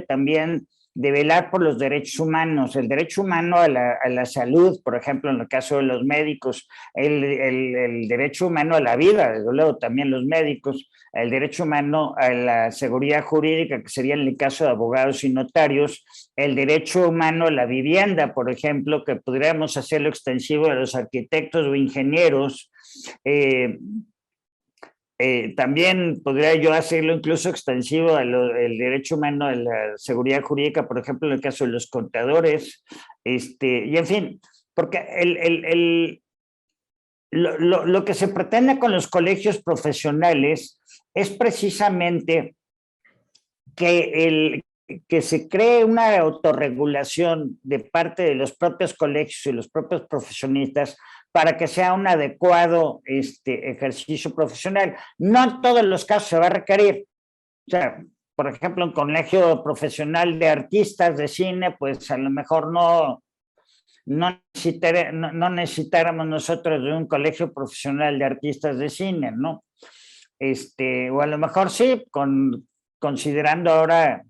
de velar por los derechos humanos, el derecho humano a la salud, por ejemplo, en el caso de los médicos, el derecho humano a la vida, desde luego también los médicos, el derecho humano a la seguridad jurídica, que sería en el caso de abogados y notarios, el derecho humano a la vivienda, por ejemplo, que podríamos hacerlo extensivo a los arquitectos o ingenieros, También podría yo hacerlo incluso extensivo al derecho humano a la seguridad jurídica, por ejemplo, en el caso de los contadores, y en fin, porque lo que se pretende con los colegios profesionales es precisamente que se cree una autorregulación de parte de los propios colegios y los propios profesionistas para que sea un adecuado ejercicio profesional. No en todos los casos se va a requerir. O sea, por ejemplo, un colegio profesional de artistas de cine, pues a lo mejor no necesitáramos nosotros de un colegio profesional de artistas de cine, ¿no? O a lo mejor sí, considerando ahora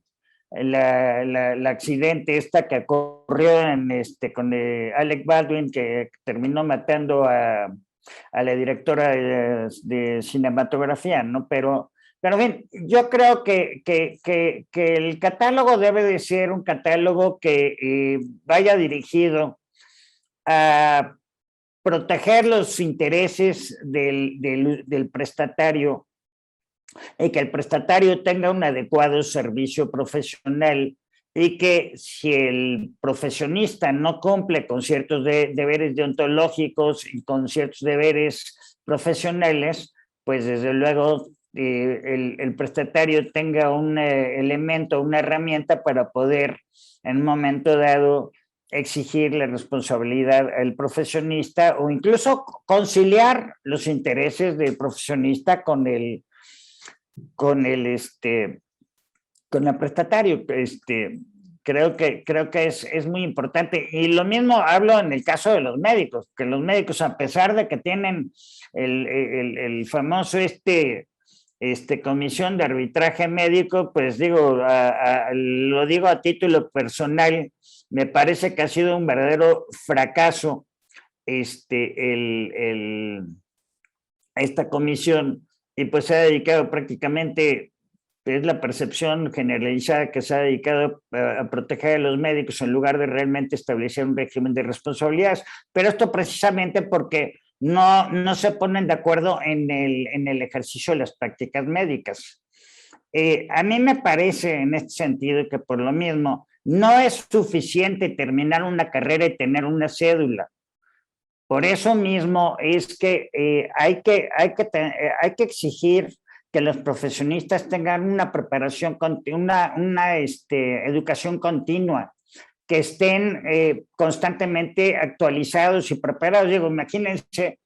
el accidente que ocurrió con Alec Baldwin, que terminó matando a la directora de cinematografía, ¿no? Pero bien, yo creo que el catálogo debe de ser un catálogo que vaya dirigido a proteger los intereses del prestatario y que el prestatario tenga un adecuado servicio profesional y que si el profesionista no cumple con ciertos deberes deontológicos y con ciertos deberes profesionales, pues desde luego el prestatario tenga un elemento, una herramienta para poder en un momento dado exigir la responsabilidad al profesionista o incluso conciliar los intereses del profesionista con el prestatario. Creo que es muy importante. Y lo mismo hablo en el caso de los médicos, que los médicos, a pesar de que tienen el famoso comisión de arbitraje médico, pues digo, lo digo a título personal, me parece que ha sido un verdadero fracaso esta comisión, y pues se ha dedicado prácticamente, es la percepción generalizada que se ha dedicado a proteger a los médicos en lugar de realmente establecer un régimen de responsabilidades, pero esto precisamente porque no se ponen de acuerdo en el ejercicio de las prácticas médicas. A mí me parece en este sentido que por lo mismo no es suficiente terminar una carrera y tener una cédula. Por eso mismo es que hay que exigir que los profesionistas tengan una preparación, una educación continua, que estén constantemente actualizados y preparados. Digo, imagínense,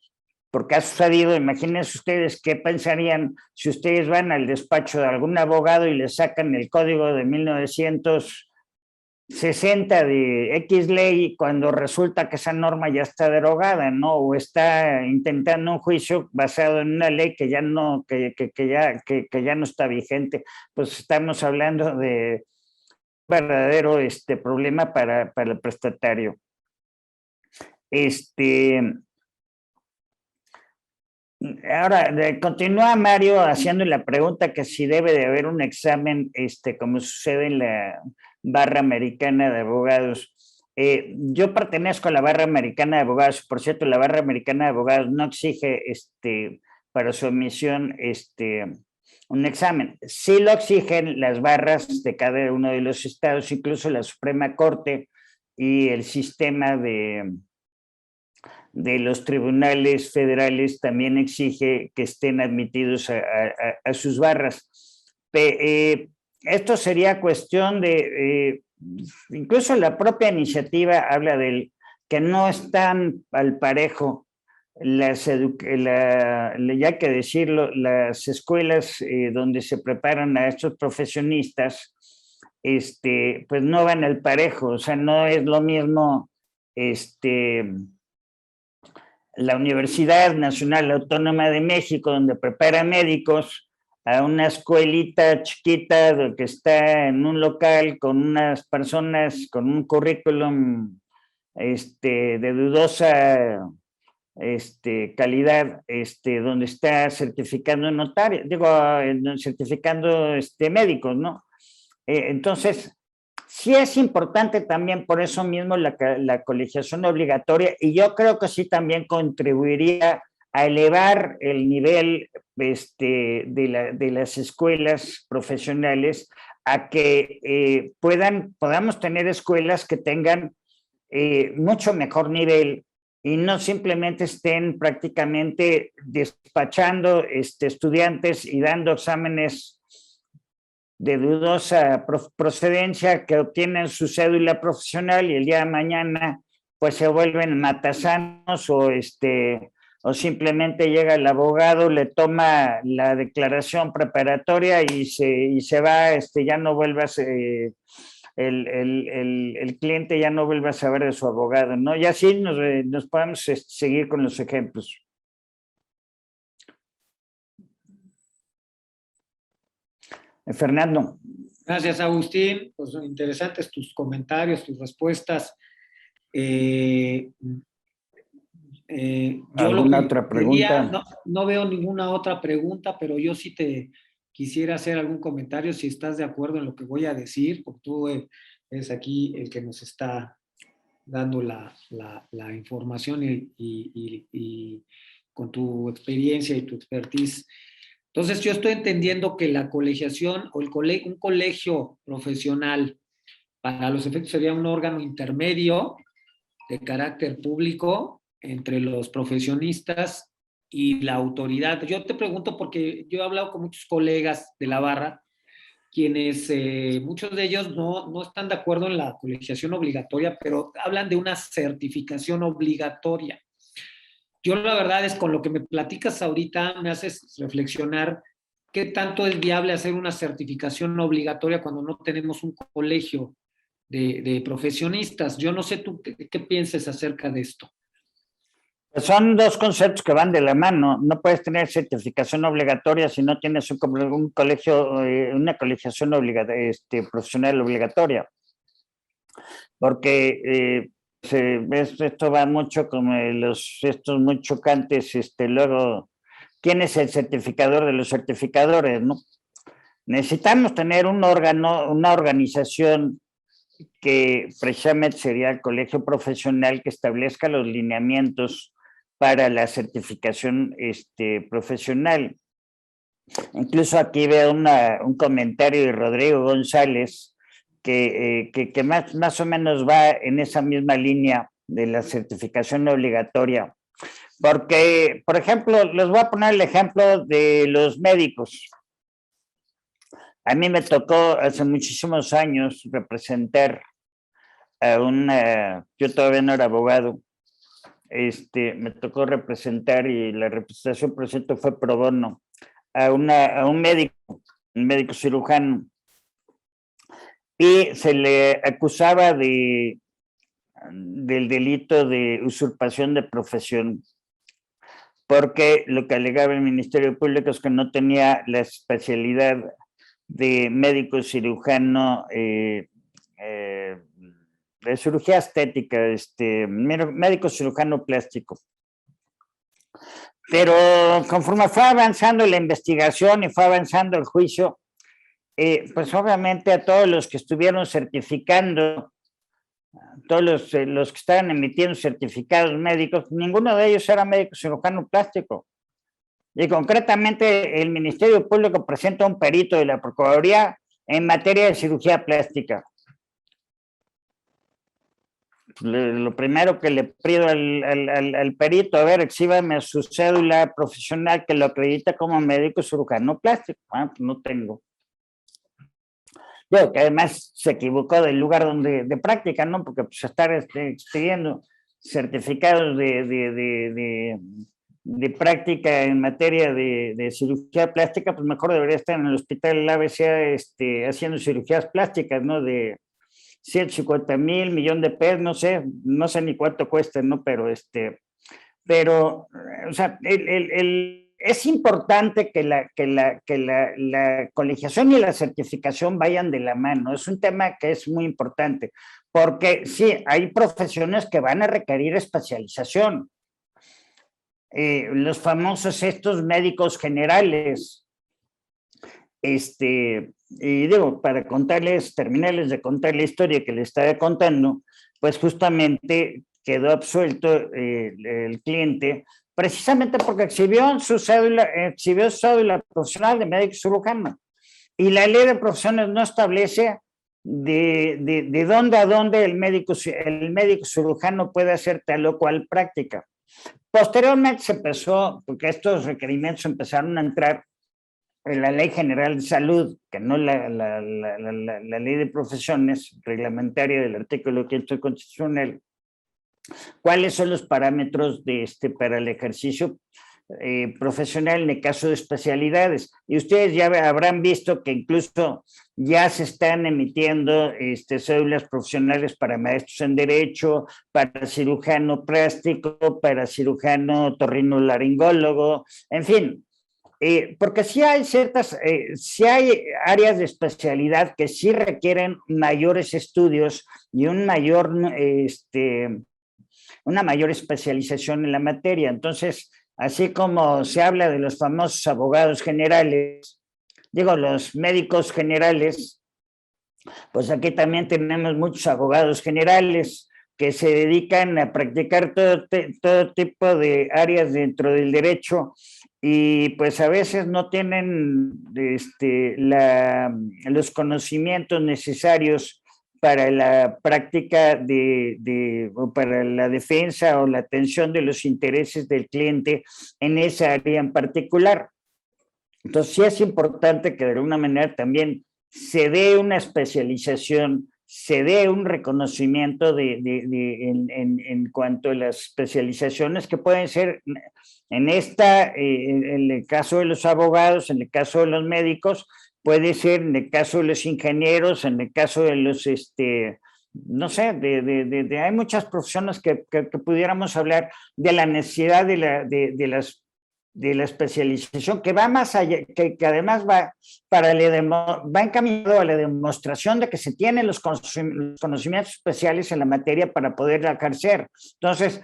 porque ha sucedido, imagínense ustedes qué pensarían si ustedes van al despacho de algún abogado y le sacan el código de 1960 de X ley cuando resulta que esa norma ya está derogada, ¿no? O está intentando un juicio basado en una ley que ya no está vigente. Pues estamos hablando de verdadero problema para el prestatario. Ahora, continúa Mario haciendo la pregunta que si debe de haber un examen, como sucede en la barra americana de abogados. Yo pertenezco a la barra americana de abogados. Por cierto, la barra americana de abogados no exige para su admisión un examen. Sí lo exigen las barras de cada uno de los estados, incluso la Suprema Corte y el sistema de los tribunales federales también exige que estén admitidos a sus barras. Esto sería cuestión de, incluso la propia iniciativa habla de que no están al parejo ya que decirlo, las escuelas donde se preparan a estos profesionistas, pues no van al parejo. O sea, no es lo mismo la Universidad Nacional Autónoma de México, donde prepara médicos, a una escuelita chiquita que está en un local con unas personas con un currículum de dudosa calidad, donde está certificando notario, certificando médicos, ¿no? Entonces, sí es importante también por eso mismo la colegiación obligatoria, y yo creo que sí también contribuiría a elevar el nivel de las escuelas profesionales a que podamos tener escuelas que tengan mucho mejor nivel y no simplemente estén prácticamente despachando estudiantes y dando exámenes de dudosa procedencia que obtienen su cédula profesional y el día de mañana pues se vuelven matasanos o simplemente llega el abogado, le toma la declaración preparatoria y se va, ya no vuelve a ser, el cliente ya no vuelve a saber de su abogado, ¿no? Y así nos podemos seguir con los ejemplos. Fernando. Gracias, Agustín. Pues son interesantes tus comentarios, tus respuestas. ¿Alguna otra pregunta? No veo ninguna otra pregunta, pero yo sí te quisiera hacer algún comentario si estás de acuerdo en lo que voy a decir, porque tú eres aquí el que nos está dando la información y con tu experiencia y tu expertise. Entonces, yo estoy entendiendo que la colegiación o un colegio profesional, para los efectos, sería un órgano intermedio de carácter público entre los profesionistas y la autoridad. Yo te pregunto porque yo he hablado con muchos colegas de la barra, quienes muchos de ellos no están de acuerdo en la colegiación obligatoria, pero hablan de una certificación obligatoria. Yo la verdad es, con lo que me platicas ahorita, me haces reflexionar qué tanto es viable hacer una certificación obligatoria cuando no tenemos un colegio de profesionistas. Yo no sé tú qué pienses acerca de esto. Son dos conceptos que van de la mano. No puedes tener certificación obligatoria si no tienes un colegio, una colegiación profesional obligatoria. Porque esto va mucho como estos muy chocantes, luego, ¿quién es el certificador de los certificadores, no? Necesitamos tener un órgano, una organización que precisamente sería el colegio profesional que establezca los lineamientos para la certificación profesional. Incluso aquí veo un comentario de Rodrigo González que más o menos va en esa misma línea de la certificación obligatoria. Porque, por ejemplo, les voy a poner el ejemplo de los médicos. A mí me tocó hace muchísimos años representar a yo todavía no era abogado, me tocó representar, y la representación, por cierto, fue pro bono, a un médico cirujano, y se le acusaba del delito de usurpación de profesión, porque lo que alegaba el Ministerio Público es que no tenía la especialidad de médico cirujano de cirugía estética, médico cirujano plástico. Pero conforme fue avanzando la investigación y fue avanzando el juicio, pues obviamente a todos los que estuvieron certificando, todos los que estaban emitiendo certificados médicos, ninguno de ellos era médico cirujano plástico. Y concretamente el Ministerio Público presenta un perito de la Procuraduría en materia de cirugía plástica. Lo primero que le pido al perito, a ver, exhíbame su cédula profesional que lo acredita como médico cirujano plástico. Pues no tengo. Yo, que además se equivocó del lugar de práctica, ¿no? Porque pues estar expidiendo certificados de práctica en materia de cirugía plástica, pues mejor debería estar en el hospital del ABC haciendo cirugías plásticas, ¿no? De 150,000, millón de pesos, no sé ni cuánto cuesta, ¿no? Pero o sea, es importante que la colegiación y la certificación vayan de la mano. Es un tema que es muy importante, porque sí, hay profesiones que van a requerir especialización. Los famosos estos médicos generales, y digo, para terminarles de contar la historia que les estaba contando, pues justamente quedó absuelto el cliente precisamente porque exhibió su cédula profesional de médico cirujano. Y la ley de profesiones no establece de dónde a dónde el médico cirujano puede hacer tal o cual práctica. Posteriormente se empezó, porque estos requerimientos empezaron a entrar en la Ley General de Salud, que no la Ley de Profesiones reglamentaria del artículo 500 constitucional. ¿Cuáles son los parámetros para el ejercicio profesional en el caso de especialidades? Y ustedes ya habrán visto que incluso ya se están emitiendo cédulas profesionales para maestros en derecho, para cirujano plástico, para cirujano otorrinolaringólogo, en fin. Porque sí hay sí hay áreas de especialidad que sí requieren mayores estudios y una mayor especialización en la materia. Entonces, así como se habla de los famosos abogados generales, los médicos generales, pues aquí también tenemos muchos abogados generales que se dedican a practicar todo tipo de áreas dentro del derecho y pues a veces no tienen los conocimientos necesarios para la práctica o para la defensa o la atención de los intereses del cliente en esa área en particular. Entonces sí es importante que de alguna manera también se dé una especialización, se dé un reconocimiento en cuanto a las especializaciones que pueden ser en el caso de los abogados, en el caso de los médicos, puede ser en el caso de los ingenieros, en el caso de los, no sé, hay muchas profesiones que pudiéramos hablar de la necesidad de la especialización, que va más allá, que además va encaminado a la demostración de que se tienen los conocimientos especiales en la materia para poder ejercer. Entonces,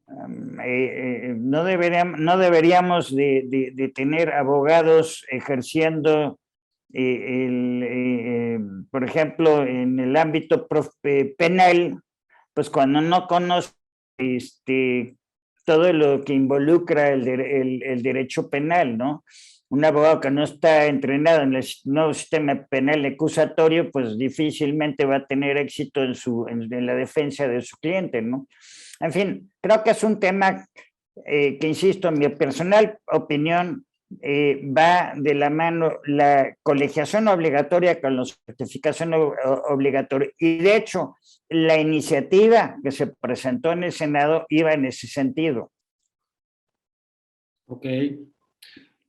no deberíamos de tener abogados ejerciendo, por ejemplo, en el ámbito penal, pues cuando no conoce todo lo que involucra el derecho penal, ¿no? Un abogado que no está entrenado en el nuevo sistema penal acusatorio, pues difícilmente va a tener éxito en la defensa de su cliente, ¿no? En fin, creo que es un tema que, insisto, en mi personal opinión, va de la mano la colegiación obligatoria con la certificación obligatoria. Y de hecho, la iniciativa que se presentó en el Senado iba en ese sentido. Ok.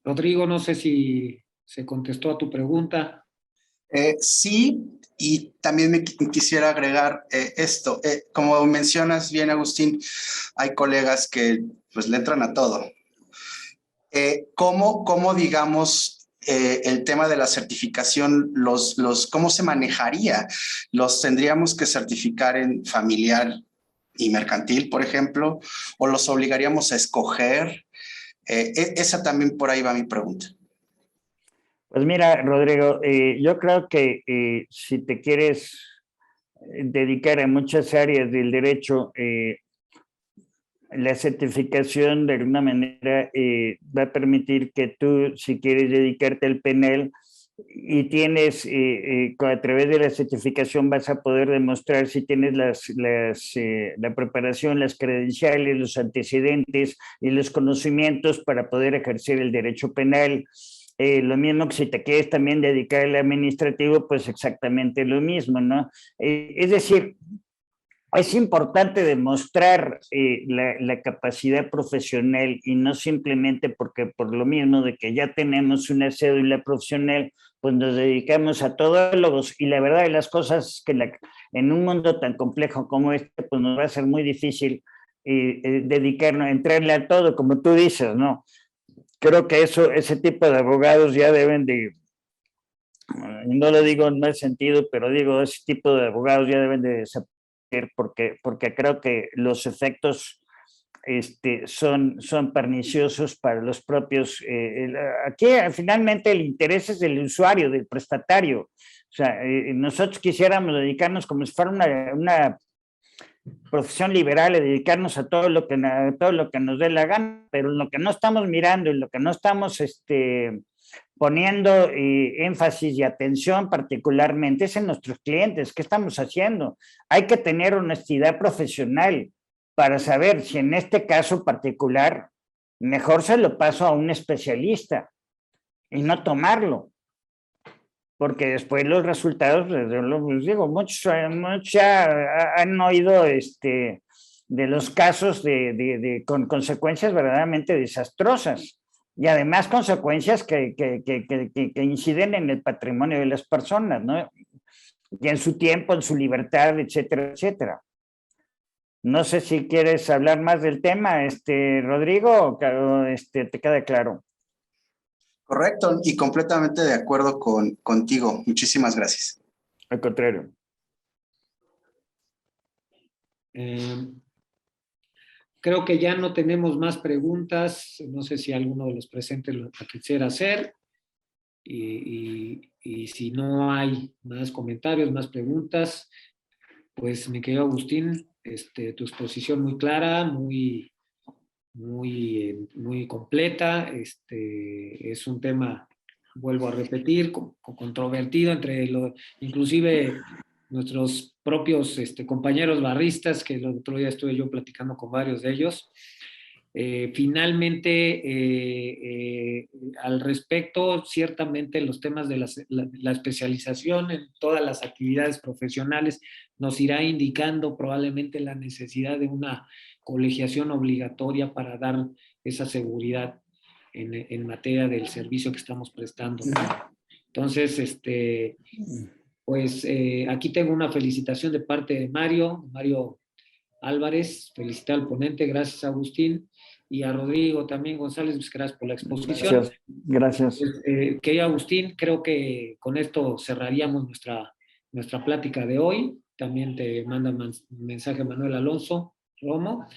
Rodrigo, no sé si se contestó a tu pregunta. Sí, y también me quisiera agregar esto. Como mencionas bien, Agustín, hay colegas que pues le entran a todo. ¿Cómo digamos, el tema de la certificación, cómo se manejaría? ¿Los tendríamos que certificar en familiar y mercantil, por ejemplo? ¿O los obligaríamos a escoger? Esa también por ahí va mi pregunta. Pues mira, Rodrigo, yo creo que si te quieres dedicar a muchas áreas del derecho, la certificación de alguna manera va a permitir que tú, si quieres dedicarte al penal y tienes, a través de la certificación vas a poder demostrar si tienes la preparación, las credenciales, los antecedentes y los conocimientos para poder ejercer el derecho penal. Lo mismo que si te quieres también dedicar al administrativo, pues exactamente lo mismo, ¿no? Es decir, es importante demostrar la capacidad profesional y no simplemente porque por lo mismo de que ya tenemos una cédula profesional, pues nos dedicamos a todólogos. Y la verdad de las cosas es que en un mundo tan complejo como este, pues nos va a ser muy difícil dedicarnos, entrarle a todo, como tú dices, ¿no? Creo que ese tipo de abogados ya deben de, no lo digo en mal sentido, pero digo, ese tipo de abogados ya deben de desaparecer porque creo que los efectos son perniciosos para los propios. Aquí finalmente el interés es del usuario, del prestatario. O sea, nosotros quisiéramos dedicarnos como si fuera profesión liberal, y dedicarnos a todo lo que nos dé la gana, pero lo que no estamos mirando y lo que no estamos poniendo énfasis y atención particularmente es en nuestros clientes. ¿Qué estamos haciendo? Hay que tener honestidad profesional para saber si en este caso particular mejor se lo paso a un especialista y no tomarlo. Porque después los resultados, les digo, muchos ya han oído de los casos con consecuencias verdaderamente desastrosas y además consecuencias que inciden en el patrimonio de las personas, ¿no? Y en su tiempo, en su libertad, etcétera, etcétera. No sé si quieres hablar más del tema, Rodrigo, o te queda claro. Correcto, y completamente de acuerdo contigo. Muchísimas gracias. Al contrario. Creo que ya no tenemos más preguntas. No sé si alguno de los presentes lo quisiera hacer. Y si no hay más comentarios, más preguntas, pues mi querido Agustín, tu exposición muy clara, muy completa. Es un tema, vuelvo a repetir, controvertido inclusive nuestros propios compañeros barristas, que el otro día estuve yo platicando con varios de ellos. Finalmente, al respecto, ciertamente los temas de la especialización en todas las actividades profesionales nos irá indicando probablemente la necesidad de una colegiación obligatoria para dar esa seguridad en materia del servicio que estamos prestando. Entonces, pues aquí tengo una felicitación de parte de Mario Álvarez, felicitar al ponente, gracias Agustín, y a Rodrigo también González, gracias por la exposición. Gracias. Querido Agustín, creo que con esto cerraríamos nuestra plática de hoy. También te manda mensaje Manuel Alonso Romo.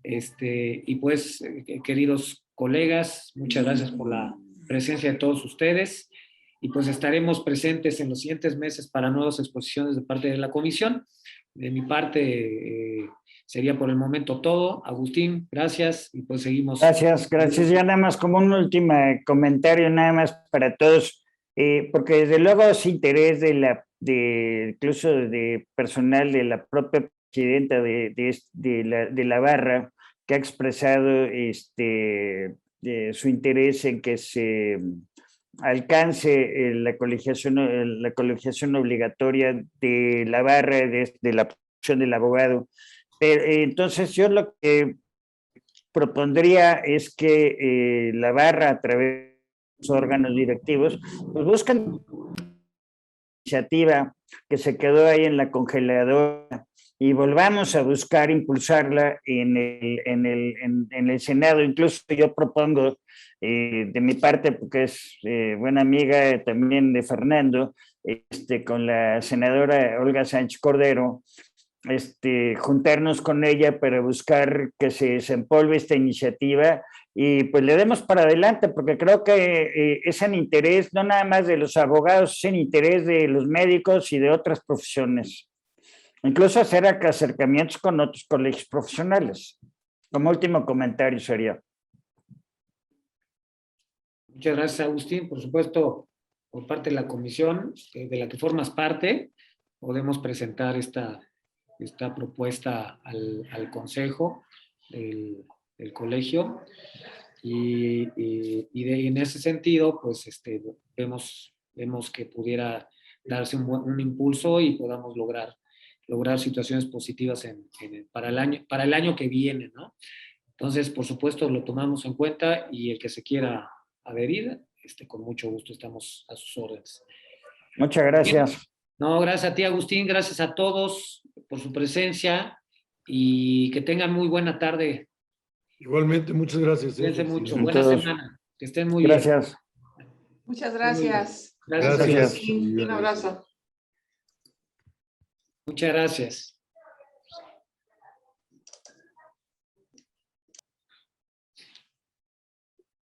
Y pues, queridos colegas, muchas gracias por la presencia de todos ustedes, y pues estaremos presentes en los siguientes meses para nuevas exposiciones de parte de la comisión. De mi parte, sería por el momento todo. Agustín, gracias, y pues seguimos. Gracias. Ya nada más como un último comentario, nada más para todos, porque desde luego es interés incluso de personal de la propia presidenta de la barra, que ha expresado su interés en que se alcance la colegiación obligatoria de la barra, de la profesión del abogado. Entonces yo lo que propondría es que la barra, a través de los órganos directivos, pues buscan iniciativa que se quedó ahí en la congeladora y volvamos a buscar impulsarla en el Senado. Incluso yo propongo, de mi parte, porque es buena amiga también de Fernando, con la senadora Olga Sánchez Cordero, juntarnos con ella para buscar que se desempolve esta iniciativa y pues le demos para adelante, porque creo que es en interés no nada más de los abogados, es en interés de los médicos y de otras profesiones. Incluso hacer acercamientos con otros colegios profesionales. Como último comentario sería. Muchas gracias, Agustín. Por supuesto, por parte de la comisión de la que formas parte, podemos presentar esta propuesta al consejo del colegio, y en ese sentido, pues vemos que pudiera darse un impulso y podamos lograr situaciones positivas para el año que viene, ¿no? Entonces, por supuesto, lo tomamos en cuenta, y el que se quiera adherir, con mucho gusto estamos a sus órdenes. Muchas gracias. No, gracias a ti, Agustín, gracias a todos por su presencia, y que tengan muy buena tarde. Igualmente, muchas gracias. Cuídense mucho, buena Entonces, semana, que estén muy bien. Gracias. Muchas gracias. Gracias. Gracias. Un abrazo. Muchas gracias.